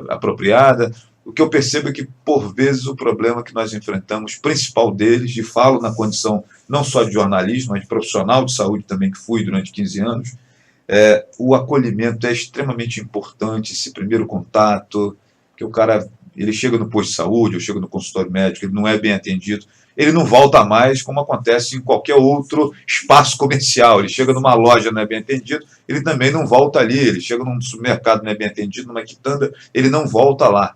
apropriada. O que eu percebo é que, por vezes, o problema que nós enfrentamos, principal deles, e falo na condição não só de jornalismo, mas de profissional de saúde também, que fui durante 15 anos, o acolhimento é extremamente importante, esse primeiro contato, que o cara ele chega no posto de saúde, ou chega no consultório médico, ele não é bem atendido, ele não volta mais, como acontece em qualquer outro espaço comercial. Ele chega numa loja, não é bem atendido, ele também não volta ali. Ele chega num supermercado, não é bem atendido, numa quitanda, ele não volta lá.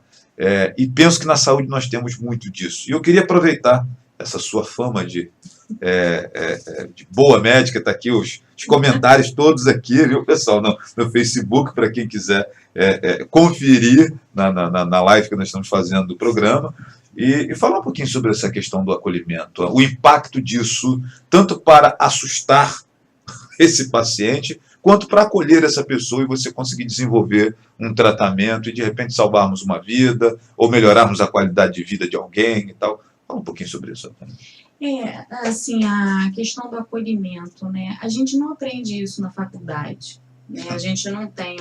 E penso que na saúde nós temos muito disso. E eu queria aproveitar essa sua fama de boa médica, está aqui os comentários todos aqui, viu, pessoal, no Facebook, para quem quiser conferir na live que nós estamos fazendo do programa, e falar um pouquinho sobre essa questão do acolhimento, o impacto disso, tanto para assustar esse paciente, quanto para acolher essa pessoa e você conseguir desenvolver um tratamento e, de repente, salvarmos uma vida ou melhorarmos a qualidade de vida de alguém e tal. Fala um pouquinho sobre isso. Assim, a questão do acolhimento, né? A gente não aprende isso na faculdade, né? A gente não tem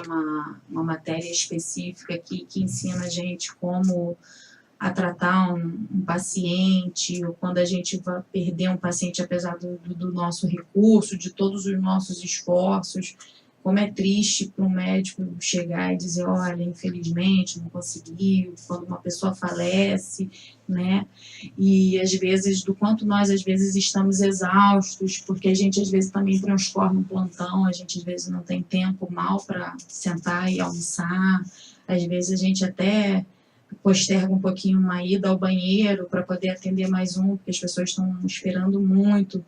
uma matéria específica que ensina a gente como a tratar um paciente, ou quando a gente vai perder um paciente, apesar do nosso recurso, de todos os nossos esforços, como é triste para um médico chegar e dizer, olha, infelizmente não conseguiu, quando uma pessoa falece, né? E às vezes, do quanto nós às vezes estamos exaustos, porque a gente às vezes também transcorre um plantão, a gente às vezes não tem tempo mal para sentar e almoçar, às vezes a gente até posterga um pouquinho uma ida ao banheiro para poder atender mais um, porque as pessoas estão esperando muito,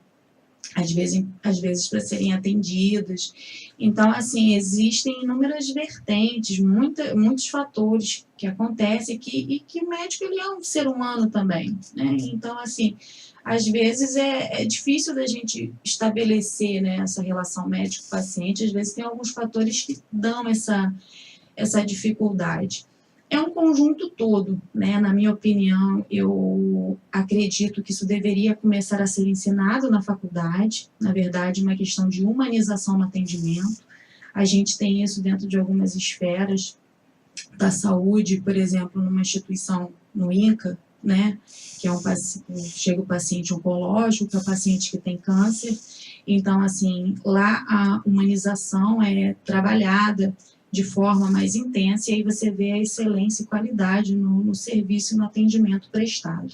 às vezes para serem atendidas. Então, assim, existem inúmeras vertentes, muitos fatores que acontecem e que o médico ele é um ser humano também, né? Então, assim, às vezes é difícil da gente estabelecer, né, essa relação médico-paciente, às vezes tem alguns fatores que dão essa dificuldade. é um conjunto todo, né? Na minha opinião, eu acredito que isso deveria começar a ser ensinado na faculdade, na verdade, uma questão de humanização no atendimento. A gente tem isso dentro de algumas esferas da saúde, por exemplo, numa instituição no INCA, né? Que é chega o paciente oncológico, que é o paciente que tem câncer. Então, assim, lá a humanização é trabalhada de forma mais intensa, e aí você vê a excelência e qualidade no serviço e no atendimento prestado.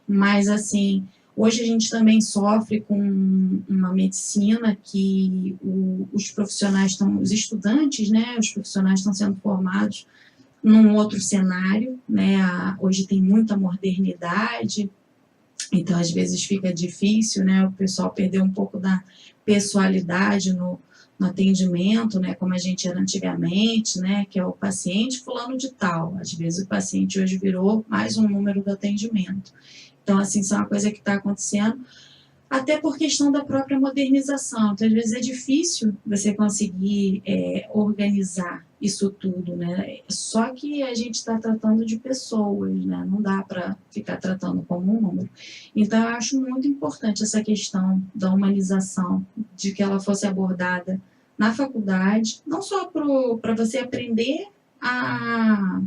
Mas, assim, hoje a gente também sofre com uma medicina que os profissionais os estudantes, né, os profissionais estão sendo formados num outro cenário, né, hoje tem muita modernidade, então às vezes fica difícil, né, o pessoal perder um pouco da pessoalidade no atendimento, né, como a gente era antigamente, né, que é o paciente fulano de tal. Às vezes o paciente hoje virou mais um número do atendimento. Então, assim, isso é uma coisa que está acontecendo, até por questão da própria modernização. Então, às vezes é difícil você conseguir organizar isso tudo, né? Só que a gente está tratando de pessoas, né? Não dá para ficar tratando como um número. Então, eu acho muito importante essa questão da humanização, de que ela fosse abordada na faculdade, não só para você aprender a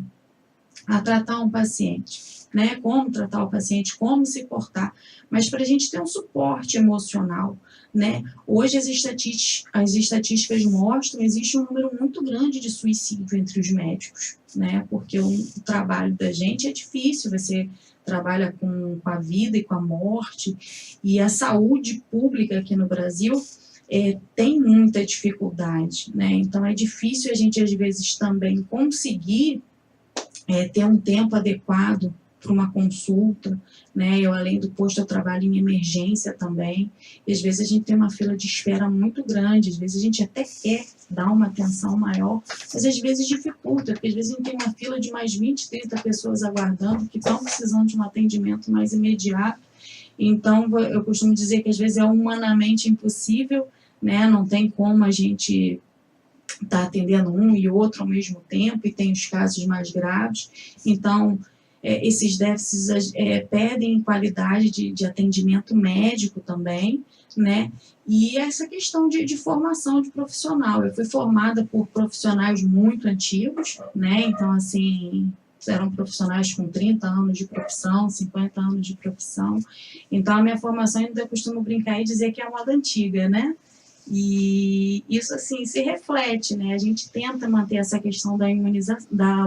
tratar um paciente, né? Como tratar o paciente, como se portar, mas para a gente ter um suporte emocional, né? Hoje as estatísticas mostram que existe um número muito grande de suicídio entre os médicos, né? Porque o trabalho da gente é difícil, você trabalha com a vida e com a morte, e a saúde pública aqui no Brasil tem muita dificuldade, né? Então é difícil a gente às vezes também conseguir ter um tempo adequado para uma consulta, né? Eu, além do posto, eu trabalho em emergência também, e às vezes a gente tem uma fila de espera muito grande, às vezes a gente até quer dar uma atenção maior, mas às vezes dificulta, porque às vezes a gente tem uma fila de mais 20, 30 pessoas aguardando, que estão precisando de um atendimento mais imediato. Então, eu costumo dizer que às vezes é humanamente impossível, né? Não tem como a gente estar atendendo um e outro ao mesmo tempo, e tem os casos mais graves. Então, esses déficits perdem qualidade de atendimento médico também, né? E essa questão de formação de profissional. Eu fui formada por profissionais muito antigos, né? Então, assim, eram profissionais com 30 anos de profissão, 50 anos de profissão. Então, a minha formação, ainda costumo brincar e dizer que é a moda antiga, né? E isso, assim, se reflete, né? A gente tenta manter essa questão da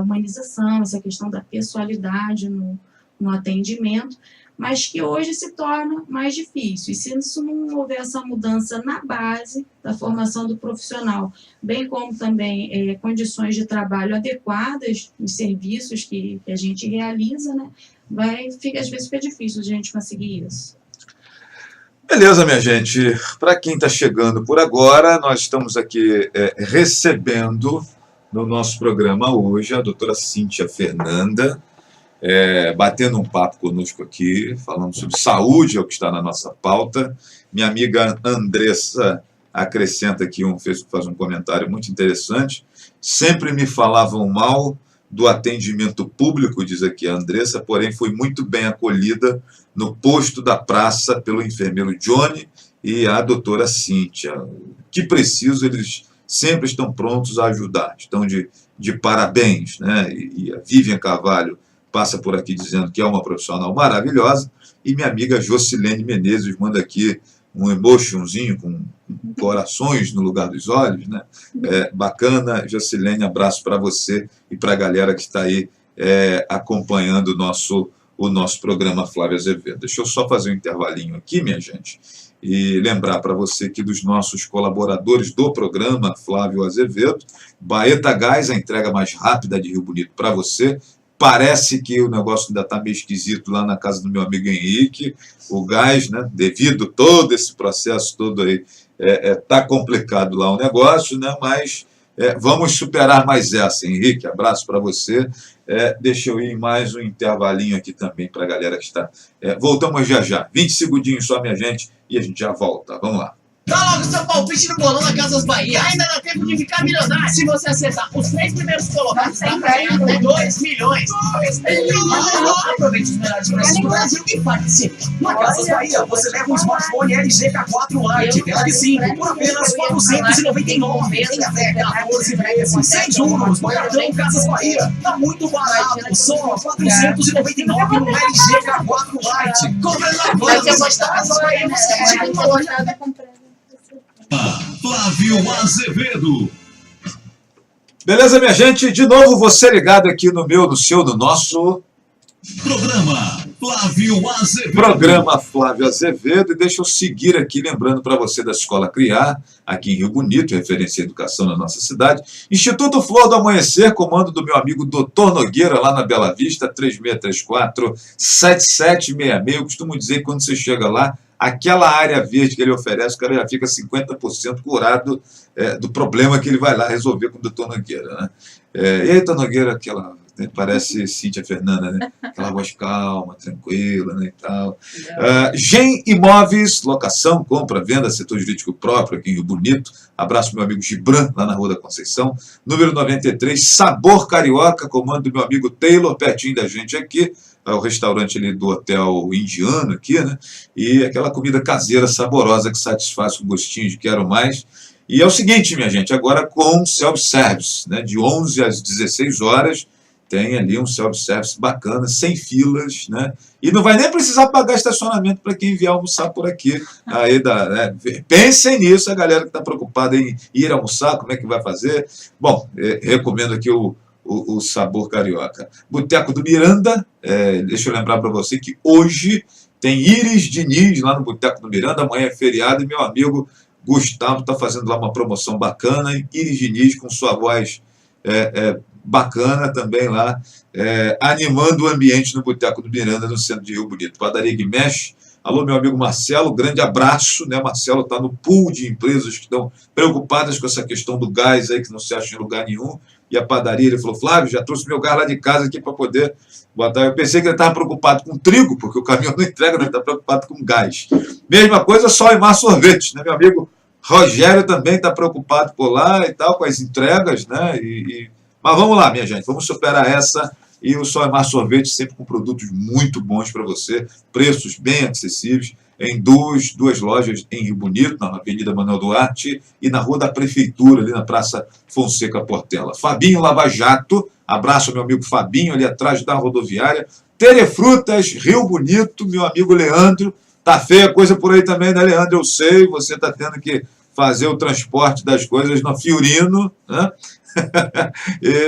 humanização, essa questão da pessoalidade no atendimento, mas que hoje se torna mais difícil. E se isso não houver essa mudança na base da formação do profissional, bem como também condições de trabalho adequadas nos serviços que a gente realiza, né? Às vezes fica difícil a gente conseguir isso. Beleza, minha gente. Para quem está chegando por agora, nós estamos aqui recebendo no nosso programa hoje a doutora Cíntia Fernanda, batendo um papo conosco aqui, falando sobre saúde, é o que está na nossa pauta. Minha amiga Andressa acrescenta aqui, faz um comentário muito interessante. Sempre me falavam mal do atendimento público, diz aqui a Andressa, porém foi muito bem acolhida no posto da praça pelo enfermeiro Johnny e a doutora Cíntia. Que preciso, eles sempre estão prontos a ajudar, estão de parabéns, né? E a Vivian Carvalho passa por aqui dizendo que é uma profissional maravilhosa, e minha amiga Jocilene Menezes manda aqui um emotionzinho com corações no lugar dos olhos, né? Bacana, Jocilene, abraço para você e para a galera que está aí acompanhando o nosso programa Flávio Azevedo. Deixa eu só fazer um intervalinho aqui, minha gente, e lembrar para você que dos nossos colaboradores do programa Flávio Azevedo, Baeta Gás, a entrega mais rápida de Rio Bonito para você. Parece que o negócio ainda está meio esquisito lá na casa do meu amigo Henrique. O gás, né, devido a todo esse processo todo aí, está complicado lá o negócio, né, mas vamos superar mais essa, Henrique. Abraço para você. Deixa eu ir em mais um intervalinho aqui também para a galera que está. Voltamos já. 20 segundinhos só, minha gente, e a gente já volta. Vamos lá. Tá logo seu palpite no bolão da Casas Bahia. Ainda dá tempo de ficar milionário. Se você acertar os 3 primeiros colocados, dá pra ganhar até 2 milhões. 2 milhões! Aproveite os melhores preços do Brasil e participe. Na Casas Bahia, você leva um smartphone LG K4 Lite, tela de 5, por apenas R$ 499. Em até 14 vezes, sem juros, no cartão Casas Bahia. Tá muito barato, só R$ 499 no LG K4 Lite. Compre na loja das Casas Bahia, você vai Flávio Azevedo. Beleza, minha gente? De novo, você ligado aqui no meu, no seu, no nosso... Programa Flávio Azevedo. Programa Flávio Azevedo. E deixa eu seguir aqui, lembrando para você da Escola Criar, aqui em Rio Bonito, referência à educação na nossa cidade. Instituto Flor do Amanhecer, comando do meu amigo Dr. Nogueira, lá na Bela Vista, 3634-7766. Eu costumo dizer que quando você chega lá, aquela área verde que ele oferece, o cara já fica 50% curado do problema que ele vai lá resolver com o Dr. Nogueira, né? E aí, Dr. Nogueira, aquela... Parece Cíntia Fernanda, né? Aquela voz calma, tranquila, né, e tal. Gen Imóveis, locação, compra, venda, setor jurídico próprio aqui em Rio Bonito. Abraço meu amigo Gibran, lá na Rua da Conceição. Número 93, Sabor Carioca, comando do meu amigo Taylor, pertinho da gente aqui. O restaurante ali do Hotel Indiano aqui, né? E aquela comida caseira saborosa que satisfaz o gostinho de quero mais. E é o seguinte, minha gente, agora com self-service, né? De 11 às 16 horas, tem ali um self-service bacana, sem filas, né? E não vai nem precisar pagar estacionamento para quem vier almoçar por aqui. Aí né? Pensem nisso, a galera que está preocupada em ir almoçar, como é que vai fazer. Bom, recomendo aqui o Sabor Carioca. Boteco do Miranda, deixa eu lembrar para você que hoje tem Iris Diniz lá no Boteco do Miranda, amanhã é feriado, e meu amigo Gustavo está fazendo lá uma promoção bacana, Iris Diniz com sua voz bacana também lá, animando o ambiente no Boteco do Miranda, no centro de Rio Bonito. Padaria Guimesh. Alô, meu amigo Marcelo, grande abraço, né? Marcelo está no pool de empresas que estão preocupadas com essa questão do gás aí, que não se acha em lugar nenhum. E a padaria, ele falou, Flávio, já trouxe meu gás lá de casa aqui para poder botar. Eu pensei que ele estava preocupado com trigo, porque o caminhão não entrega, ele está preocupado com gás. Mesma coisa, Sol e Mar Sorvetes, né? Meu amigo Rogério também está preocupado por lá e tal, com as entregas, né? Mas vamos lá, minha gente, vamos superar essa. E o Sol e Mar Sorvete sempre com produtos muito bons para você, preços bem acessíveis, em duas lojas em Rio Bonito, na Avenida Manuel Duarte e na Rua da Prefeitura, ali na Praça Fonseca Portela. Fabinho Lava Jato, abraço ao meu amigo Fabinho, ali atrás da rodoviária. Terefrutas, Rio Bonito, meu amigo Leandro. Tá feia a coisa por aí também, né, Leandro? Eu sei, você está tendo que fazer o transporte das coisas no Fiorino, né?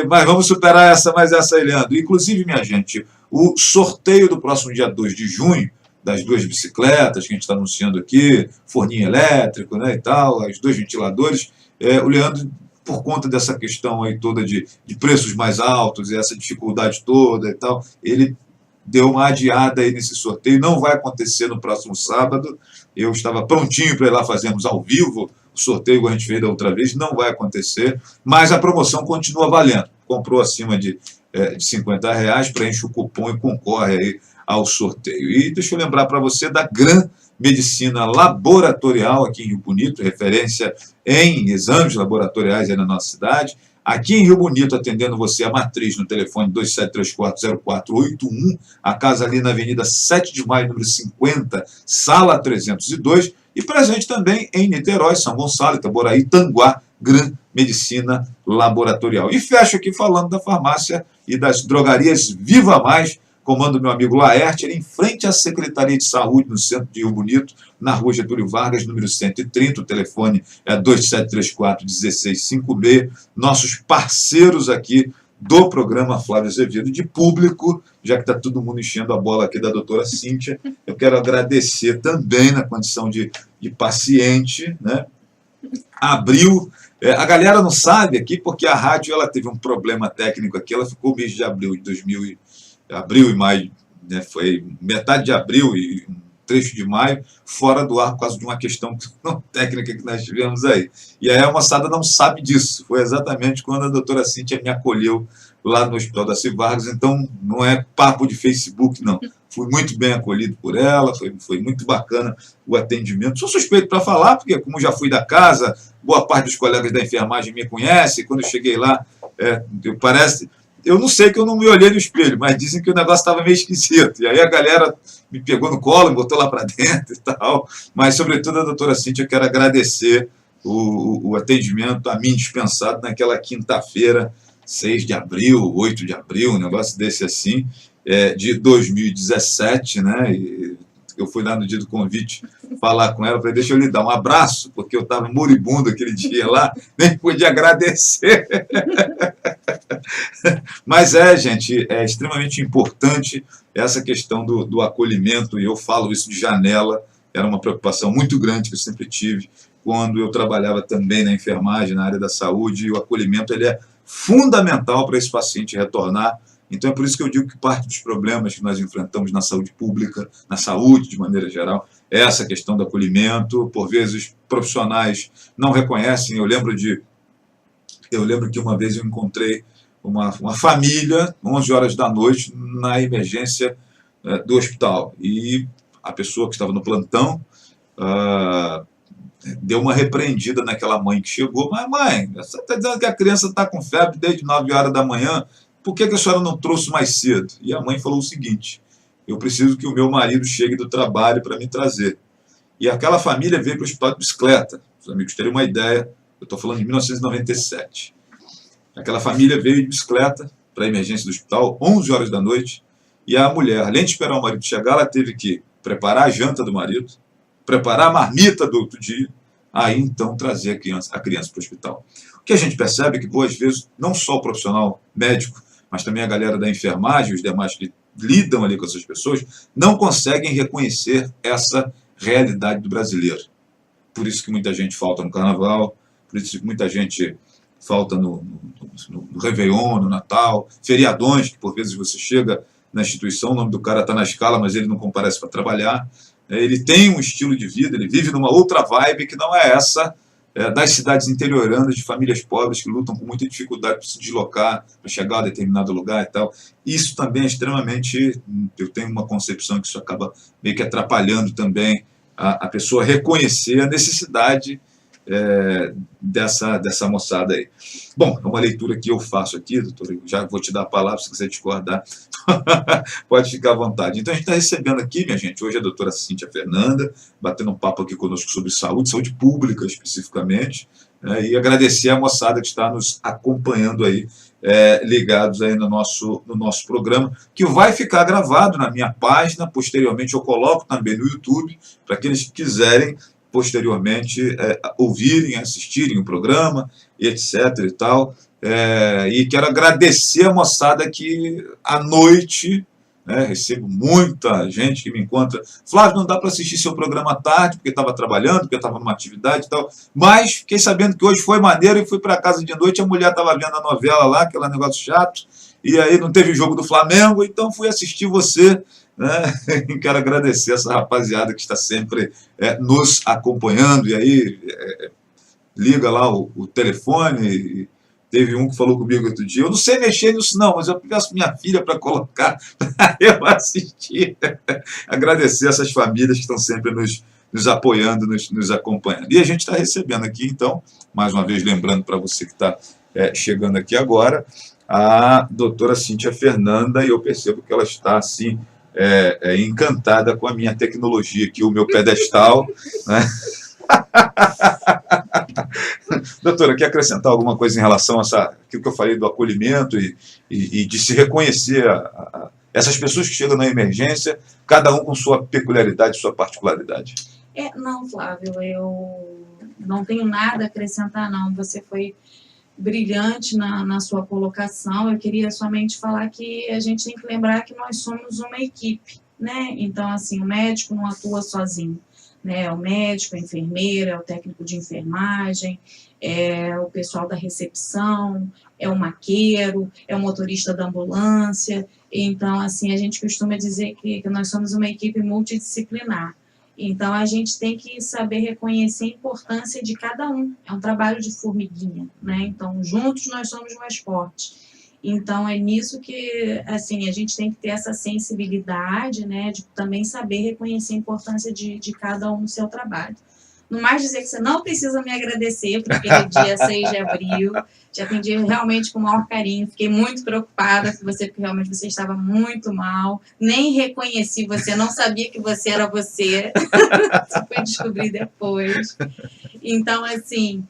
Mas vamos superar essa aí, Leandro. Inclusive, minha gente, o sorteio do próximo dia 2 de junho, das 2 bicicletas que a gente está anunciando aqui, forninho elétrico, né, e tal, os 2 ventiladores, o Leandro, por conta dessa questão aí toda de preços mais altos e essa dificuldade toda e tal, ele deu uma adiada aí nesse sorteio, não vai acontecer no próximo sábado. Eu estava prontinho para ir lá fazermos ao vivo o sorteio que a gente fez da outra vez, não vai acontecer, mas a promoção continua valendo. Comprou acima de R$50, preenche o cupom e concorre aí ao sorteio. E deixa eu lembrar para você da Gran Medicina Laboratorial aqui em Rio Bonito, referência em exames laboratoriais aí na nossa cidade. Aqui em Rio Bonito, atendendo você, a matriz no telefone 2734-0481, a casa ali na Avenida 7 de Maio, número 50, sala 302, e presente também em Niterói, São Gonçalo, Itaboraí, Tanguá, Gran Medicina Laboratorial. E fecho aqui falando da farmácia e das drogarias Viva Mais, comando meu amigo Laerte, ele em frente à Secretaria de Saúde, no centro de Rio Bonito, na Rua Getúlio Vargas, número 130, o telefone é 2734-1656, nossos parceiros aqui do programa Flávio Azevedo, de público, já que está todo mundo enchendo a bola aqui da doutora Cíntia, eu quero agradecer também na condição de paciente, né? Abril, a galera não sabe aqui, porque a rádio ela teve um problema técnico aqui, ela ficou mês de abril de 2000, abril e maio, né, foi metade de abril e um trecho de maio, fora do ar por causa de uma questão técnica que nós tivemos aí. E aí a moçada não sabe disso. Foi exatamente quando a doutora Cíntia me acolheu lá no Hospital da Vargas. Então, não é papo de Facebook, não. fui muito bem acolhido por ela, foi muito bacana o atendimento. Sou suspeito para falar, porque como já fui da casa, boa parte dos colegas da enfermagem me conhece, quando eu cheguei lá, eu não sei que eu não me olhei no espelho, mas dizem que o negócio estava meio esquisito. E aí a galera me pegou no colo, me botou lá para dentro e tal. Mas, sobretudo, a doutora Cíntia, eu quero agradecer o atendimento a mim dispensado naquela quinta-feira, 6 de abril, 8 de abril, um negócio desse assim, de 2017, né? E eu fui lá no dia do convite falar com ela, falei, deixa eu lhe dar um abraço, porque eu estava moribundo aquele dia lá, nem podia agradecer. Mas gente, é extremamente importante essa questão do acolhimento, e eu falo isso de janela, era uma preocupação muito grande que eu sempre tive quando eu trabalhava também na enfermagem, na área da saúde, e o acolhimento ele é fundamental para esse paciente retornar. Então é por isso que eu digo que parte dos problemas que nós enfrentamos na saúde pública, na saúde de maneira geral, é essa questão do acolhimento. Por vezes profissionais não reconhecem. Eu lembro que uma vez eu encontrei uma família, 11 horas da noite, na emergência do hospital. E a pessoa que estava no plantão deu uma repreendida naquela mãe que chegou. Mas, mãe, você está dizendo que a criança está com febre desde 9 horas da manhã, por que a senhora não trouxe mais cedo? E a mãe falou o seguinte, eu preciso que o meu marido chegue do trabalho para me trazer. E aquela família veio para o hospital de bicicleta. Os amigos terem uma ideia, eu estou falando de 1997. Aquela família veio de bicicleta para a emergência do hospital, 11 horas da noite, e a mulher, além de esperar o marido chegar, ela teve que preparar a janta do marido, preparar a marmita do outro dia, aí então trazer a criança para o hospital. O que a gente percebe é que, boas vezes, não só o profissional médico, mas também a galera da enfermagem, os demais que lidam ali com essas pessoas, não conseguem reconhecer essa realidade do brasileiro. Por isso que muita gente falta no Carnaval, por isso que muita gente falta no Réveillon, no Natal, feriadões, que por vezes você chega na instituição, o nome do cara está na escala, mas ele não comparece para trabalhar. Ele tem um estilo de vida, ele vive numa outra vibe que não é essa das cidades interioranas, de famílias pobres que lutam com muita dificuldade para se deslocar, para chegar a determinado lugar e tal. Isso também é extremamente... Eu tenho uma concepção que isso acaba meio que atrapalhando também a pessoa reconhecer a necessidade dessa moçada aí. Bom, é uma leitura que eu faço aqui, doutor, já vou te dar a palavra se quiser discordar, pode ficar à vontade. Então a gente está recebendo aqui, minha gente, hoje a doutora Cíntia Fernanda, batendo um papo aqui conosco sobre saúde pública especificamente, e agradecer a moçada que está nos acompanhando aí, ligados aí no nosso programa, que vai ficar gravado na minha página, posteriormente eu coloco também no YouTube, para aqueles que quiserem posteriormente ouvirem, assistirem o programa, etc. e tal. E quero agradecer a moçada que à noite, recebo muita gente que me encontra, Flávio, não dá para assistir seu programa à tarde, porque estava trabalhando, porque estava numa atividade e tal, mas fiquei sabendo que hoje foi maneiro e fui para casa de noite, a mulher estava vendo a novela lá, aquele negócio chato, e aí não teve jogo do Flamengo, então fui assistir você, quero agradecer essa rapaziada que está sempre nos acompanhando, e aí liga lá o telefone, teve um que falou comigo outro dia, eu não sei mexer nisso não, mas eu peço minha filha para colocar, para eu assistir. Agradecer essas famílias que estão sempre nos apoiando, nos acompanhando. E a gente está recebendo aqui, então, mais uma vez lembrando para você que está chegando aqui agora, a doutora Cíntia Fernanda, e eu percebo que ela está assim, encantada com a minha tecnologia aqui, o meu pedestal, né? Doutora, quer acrescentar alguma coisa em relação a aquilo que eu falei do acolhimento e de se reconhecer essas pessoas que chegam na emergência, cada um com sua peculiaridade, sua particularidade? Não, Flávio, eu não tenho nada a acrescentar, não. Você foi brilhante na sua colocação. Eu queria somente falar que a gente tem que lembrar que nós somos uma equipe, né? Então, assim, o médico não atua sozinho, né? O médico, a enfermeira, o técnico de enfermagem, o pessoal da recepção, o maqueiro, o motorista da ambulância. Então, assim, a gente costuma dizer que nós somos uma equipe multidisciplinar. Então, a gente tem que saber reconhecer a importância de cada um. É um trabalho de formiguinha, né? Então, juntos nós somos mais fortes. Então, é nisso que, assim, a gente tem que ter essa sensibilidade, né, de também saber reconhecer a importância de cada um no seu trabalho. No mais, dizer que você não precisa me agradecer por aquele dia 6 de abril. Te atendi realmente com o maior carinho. Fiquei muito preocupada com você, porque realmente você estava muito mal. Nem reconheci você, não sabia que você era você. Só fui descobrir depois. Então, assim...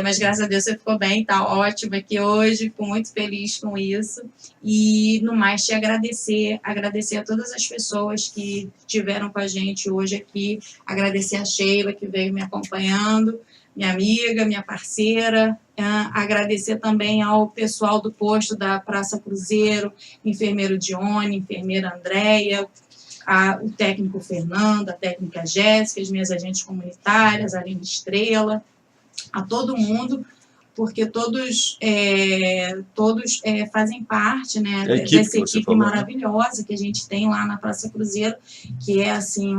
mas graças a Deus você ficou bem, tá ótimo aqui hoje, fico muito feliz com isso. E no mais te agradecer a todas as pessoas que estiveram com a gente hoje aqui, agradecer a Sheila que veio me acompanhando, minha amiga, minha parceira, agradecer também ao pessoal do posto da Praça Cruzeiro, enfermeiro Dione, enfermeira Andréia, o técnico Fernando, a técnica Jéssica, as minhas agentes comunitárias, a Aline Estrela, a todo mundo, porque todos fazem parte, né, dessa equipe maravilhosa que a gente tem lá na Praça Cruzeiro, que é assim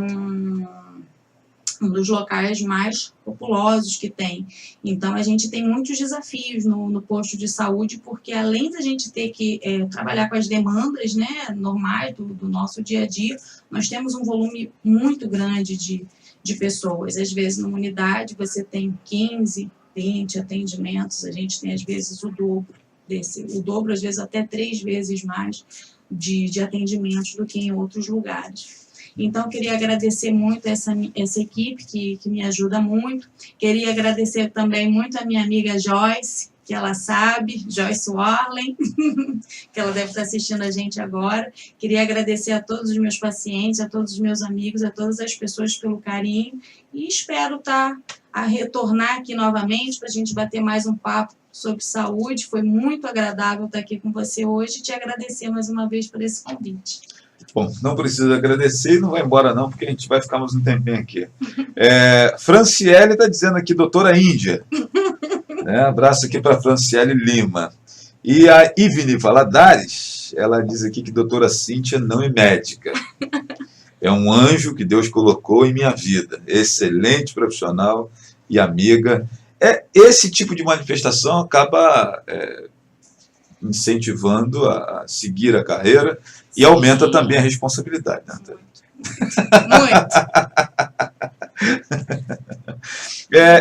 um dos locais mais populosos que tem. Então, a gente tem muitos desafios no posto de saúde, porque além da gente ter que trabalhar com as demandas, né, normais do nosso dia a dia, nós temos um volume muito grande de pessoas. Às vezes, numa unidade, você tem 15, 20 atendimentos, a gente tem, às vezes, o dobro, às vezes, até 3 vezes mais de atendimentos do que em outros lugares. Então, eu queria agradecer muito essa equipe que me ajuda muito. Queria agradecer também muito a minha amiga Joyce, que ela sabe, Joyce Warlen, que ela deve estar assistindo a gente agora. Queria agradecer a todos os meus pacientes, a todos os meus amigos, a todas as pessoas pelo carinho. E espero a retornar aqui novamente para a gente bater mais um papo sobre saúde. Foi muito agradável estar aqui com você hoje e te agradecer mais uma vez por esse convite. Bom, não precisa agradecer e não vai embora não, porque a gente vai ficar mais um tempinho aqui. Franciele está dizendo aqui, doutora Índia. Abraço aqui para Franciele Lima. E a Ivne Valadares, ela diz aqui que doutora Cíntia não é médica. É um anjo que Deus colocou em minha vida. Excelente profissional e amiga. Esse tipo de manifestação acaba incentivando a seguir a carreira e aumenta também a responsabilidade. Né?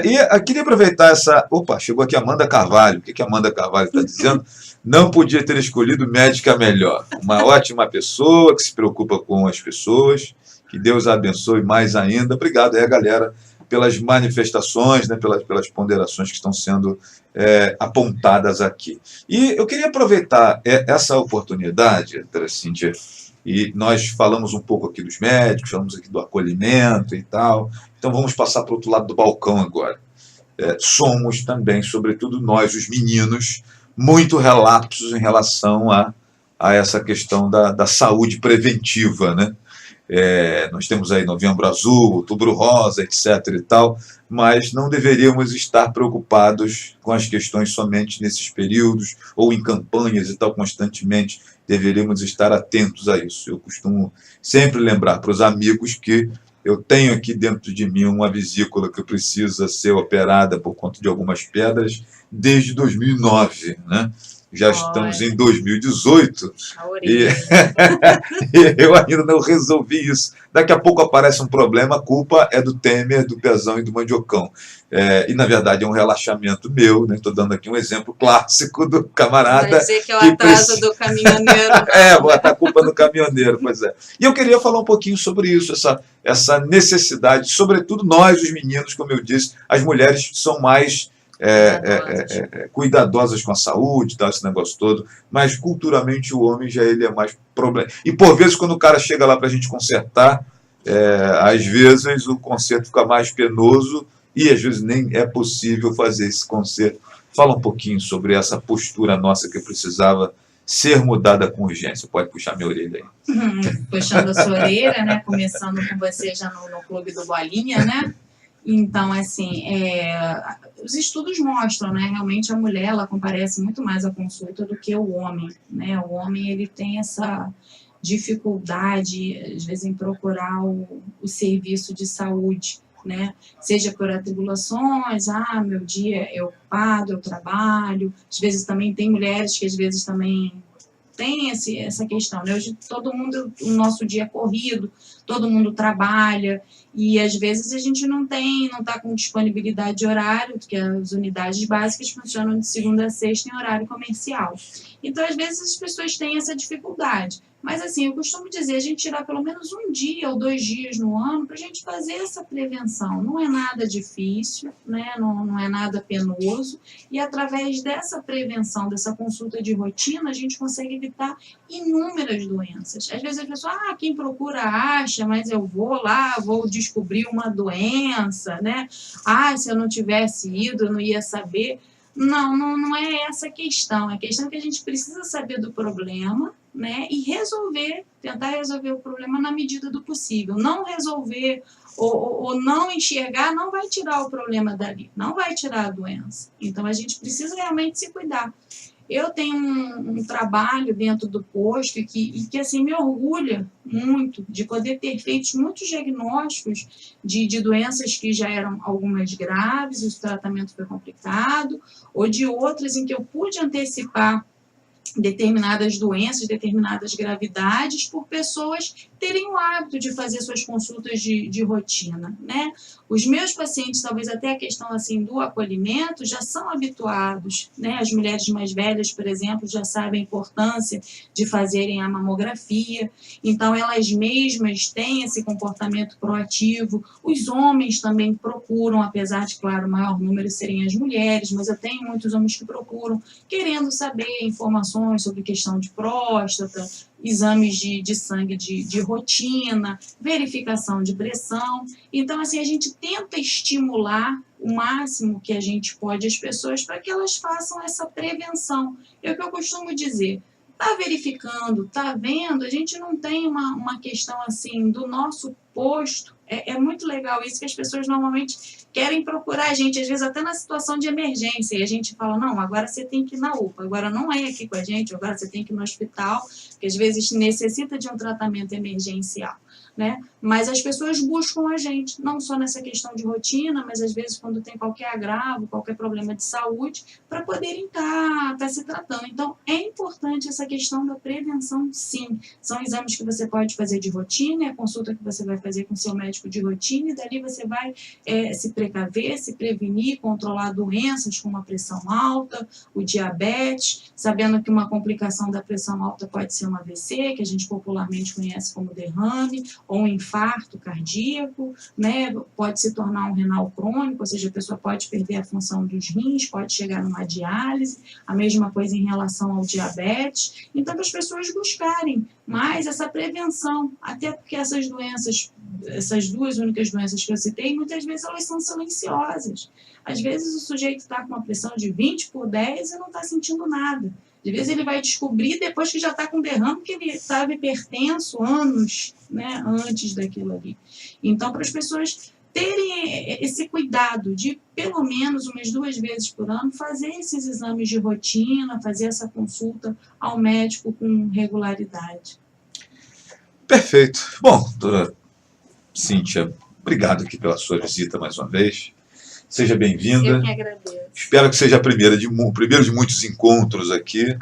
E eu queria aproveitar essa... Opa, chegou aqui a Amanda Carvalho. O que a Amanda Carvalho está dizendo? Não podia ter escolhido médica melhor. Uma ótima pessoa que se preocupa com as pessoas. Que Deus a abençoe mais ainda. Obrigado aí, galera, pelas manifestações, né, pelas ponderações que estão sendo apontadas aqui. E eu queria aproveitar essa oportunidade, Cíntia, e nós falamos um pouco aqui dos médicos, falamos aqui do acolhimento e tal, então vamos passar para o outro lado do balcão agora. Somos também, sobretudo nós, os meninos, muito relapsos em relação a essa questão da saúde preventiva, né? Nós temos aí Novembro Azul, Outubro Rosa, etc. e tal, mas não deveríamos estar preocupados com as questões somente nesses períodos ou em campanhas e tal, constantemente. Deveríamos estar atentos a isso. Eu costumo sempre lembrar para os amigos que eu tenho aqui dentro de mim uma vesícula que precisa ser operada por conta de algumas pedras desde 2009, né? Já estamos em 2018 e eu ainda não resolvi isso. Daqui a pouco aparece um problema, a culpa é do Temer, do Pezão e do Mandiocão. E, na verdade, é um relaxamento meu, né? Estou dando aqui um exemplo clássico do camarada... Vai dizer que é o atraso do caminhoneiro. Vou botar a culpa no caminhoneiro, pois é. E eu queria falar um pouquinho sobre isso, essa necessidade, sobretudo nós, os meninos, como eu disse, as mulheres são mais... cuidadosas com a saúde, tá, esse negócio todo, mas culturalmente o homem já ele é mais problema. E por vezes quando o cara chega lá para a gente consertar, às vezes o conserto fica mais penoso e às vezes nem é possível fazer esse conserto. Fala um pouquinho sobre essa postura nossa que precisava ser mudada com urgência. Pode puxar minha orelha aí. Puxando a sua orelha, né? Começando com você já no Clube do Bolinha, né? Então, assim, os estudos mostram, né, realmente a mulher, ela comparece muito mais à consulta do que o homem, né? O homem, ele tem essa dificuldade, às vezes, em procurar o serviço de saúde, né? Seja por atribulações, meu dia é ocupado, eu trabalho, às vezes também tem mulheres que às vezes também tem essa questão, né? Hoje todo mundo, o nosso dia é corrido, todo mundo trabalha, e às vezes a gente não está com disponibilidade de horário, porque as unidades básicas funcionam de segunda a sexta em horário comercial. Então, às vezes, as pessoas têm essa dificuldade. Mas, assim, eu costumo dizer, a gente tirar pelo menos 1 dia ou 2 dias no ano para a gente fazer essa prevenção. Não é nada difícil, né? Não é nada penoso. E, através dessa prevenção, dessa consulta de rotina, a gente consegue evitar inúmeras doenças. Às vezes, a pessoa, quem procura acha, mas eu vou lá, vou descobrir uma doença, né? Se eu não tivesse ido, eu não ia saber. Não é essa a questão. A questão é que a gente precisa saber do problema, né, e tentar resolver o problema na medida do possível. Não resolver ou não enxergar não vai tirar o problema dali, não vai tirar a doença. Então, a gente precisa realmente se cuidar. Eu tenho um trabalho dentro do posto que assim, me orgulha muito de poder ter feito muitos diagnósticos de doenças que já eram algumas graves, o tratamento foi complicado, ou de outras em que eu pude antecipar determinadas doenças, determinadas gravidades, por pessoas terem o hábito de fazer suas consultas de rotina, né? Os meus pacientes, talvez até a questão assim do acolhimento, já são habituados, né? As mulheres mais velhas, por exemplo, já sabem a importância de fazerem a mamografia, então elas mesmas têm esse comportamento proativo. Os homens também procuram, apesar de, claro, o maior número serem as mulheres, mas eu tenho muitos homens que procuram, querendo saber informações sobre questão de próstata, exames de sangue de rotina, verificação de pressão. Então, assim, a gente tenta estimular o máximo que a gente pode as pessoas para que elas façam essa prevenção. É o que eu costumo dizer. Está verificando, está vendo, a gente não tem uma questão assim do nosso posto. É muito legal isso, que as pessoas normalmente querem procurar a gente, às vezes até na situação de emergência, e a gente fala, não, agora você tem que ir na UPA, agora não é aqui com a gente, agora você tem que ir no hospital, que às vezes necessita de um tratamento emergencial, né? Mas as pessoas buscam a gente, não só nessa questão de rotina, mas às vezes quando tem qualquer agravo, qualquer problema de saúde, para poderem estar se tratando. Então, é importante essa questão da prevenção, sim. São exames que você pode fazer de rotina, é a consulta que você vai fazer com seu médico de rotina, e dali você vai se precaver, se prevenir, controlar doenças como a pressão alta, o diabetes, sabendo que uma complicação da pressão alta pode ser um AVC, que a gente popularmente conhece como derrame, ou um infarto cardíaco, né? Pode se tornar um renal crônico, ou seja, a pessoa pode perder a função dos rins, pode chegar numa diálise, a mesma coisa em relação ao diabetes. Então, para as pessoas buscarem mais essa prevenção, até porque essas doenças, essas 2 únicas doenças que eu citei, muitas vezes elas são silenciosas. Às vezes o sujeito está com uma pressão de 20/10 e não está sentindo nada. Às vezes ele vai descobrir depois que já está com derrame, que ele estava hipertenso anos, né, antes daquilo ali. Então, para as pessoas terem esse cuidado de, pelo menos umas 2 vezes por ano, fazer esses exames de rotina, fazer essa consulta ao médico com regularidade. Perfeito. Bom, doutora Cíntia, obrigado aqui pela sua visita mais uma vez. Seja bem-vinda. Eu que agradeço. Espero que seja o primeiro de muitos encontros aqui.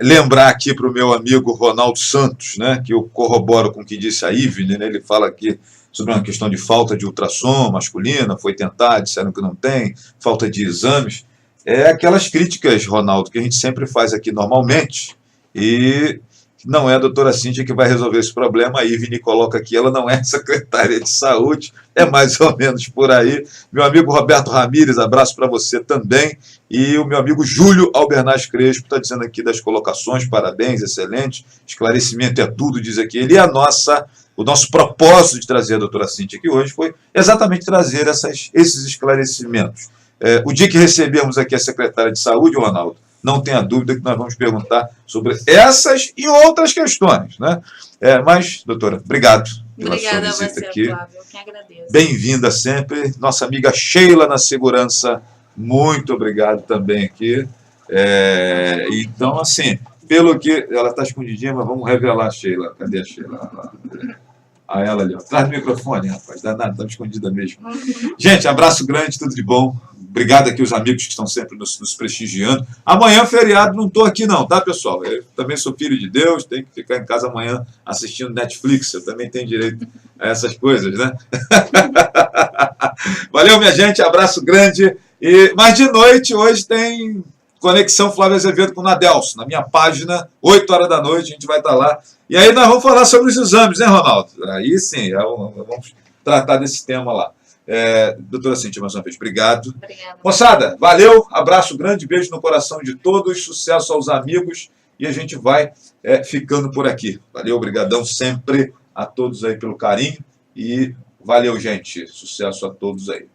Lembrar aqui para o meu amigo Ronaldo Santos, né, que eu corroboro com o que disse a Ivne, né, ele fala aqui sobre uma questão de falta de ultrassom masculina, foi tentar, disseram que não tem, falta de exames. É aquelas críticas, Ronaldo, que a gente sempre faz aqui normalmente, e não é a doutora Cíntia que vai resolver esse problema. A Ivne coloca aqui, ela não é secretária de saúde, é mais ou menos por aí. Meu amigo Roberto Ramírez, abraço para você também. E o meu amigo Júlio Albernaz Crespo está dizendo aqui das colocações, parabéns, excelente. Esclarecimento é tudo, diz aqui ele. E o nosso propósito de trazer a doutora Cíntia aqui hoje foi exatamente trazer esses esclarecimentos. O dia que recebemos aqui a secretária de saúde, Ronaldo, não tenha dúvida que nós vamos perguntar sobre essas e outras questões, né? Mas, doutora, obrigado pela sua visita aqui. Flávio, eu que agradeço. Bem-vinda sempre. Nossa amiga Sheila na segurança, muito obrigado também aqui. Então, assim, pelo que... Ela está escondidinha, mas vamos revelar a Sheila. Cadê a Sheila? A ela ali, ó. Atrás do microfone, rapaz. Danado, estava escondida mesmo. Gente, abraço grande, tudo de bom. Obrigado aqui aos amigos que estão sempre nos prestigiando. Amanhã, feriado, não estou aqui não, tá, pessoal? Eu também sou filho de Deus, tenho que ficar em casa amanhã assistindo Netflix. Eu também tenho direito a essas coisas, né? Valeu, minha gente. Abraço grande. Mas de noite, hoje tem Conexão Flávio Azevedo com o Nadelson. Na minha página, 8 horas da noite, a gente vai estar lá. E aí nós vamos falar sobre os exames, né, Ronaldo? Aí sim, vamos tratar desse tema lá. Doutora Cíntia, mais uma vez, obrigado. Obrigada. Moçada, valeu, abraço grande, beijo no coração de todos, sucesso aos amigos e a gente vai ficando por aqui. Valeu, obrigadão sempre a todos aí pelo carinho e valeu, gente, sucesso a todos aí.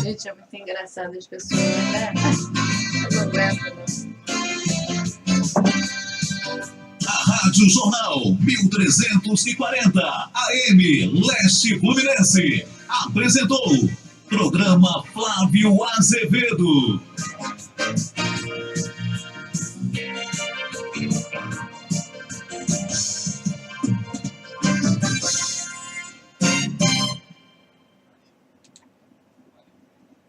Gente, é muito engraçado as pessoas, né? Eu não aguento, não. Rádio Jornal 1340 AM Leste Fluminense apresentou programa Flávio Azevedo.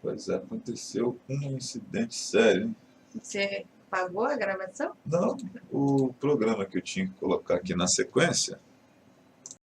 Pois é, aconteceu um incidente sério, hein? Você pagou a gravação? Não, o programa que eu tinha que colocar aqui na sequência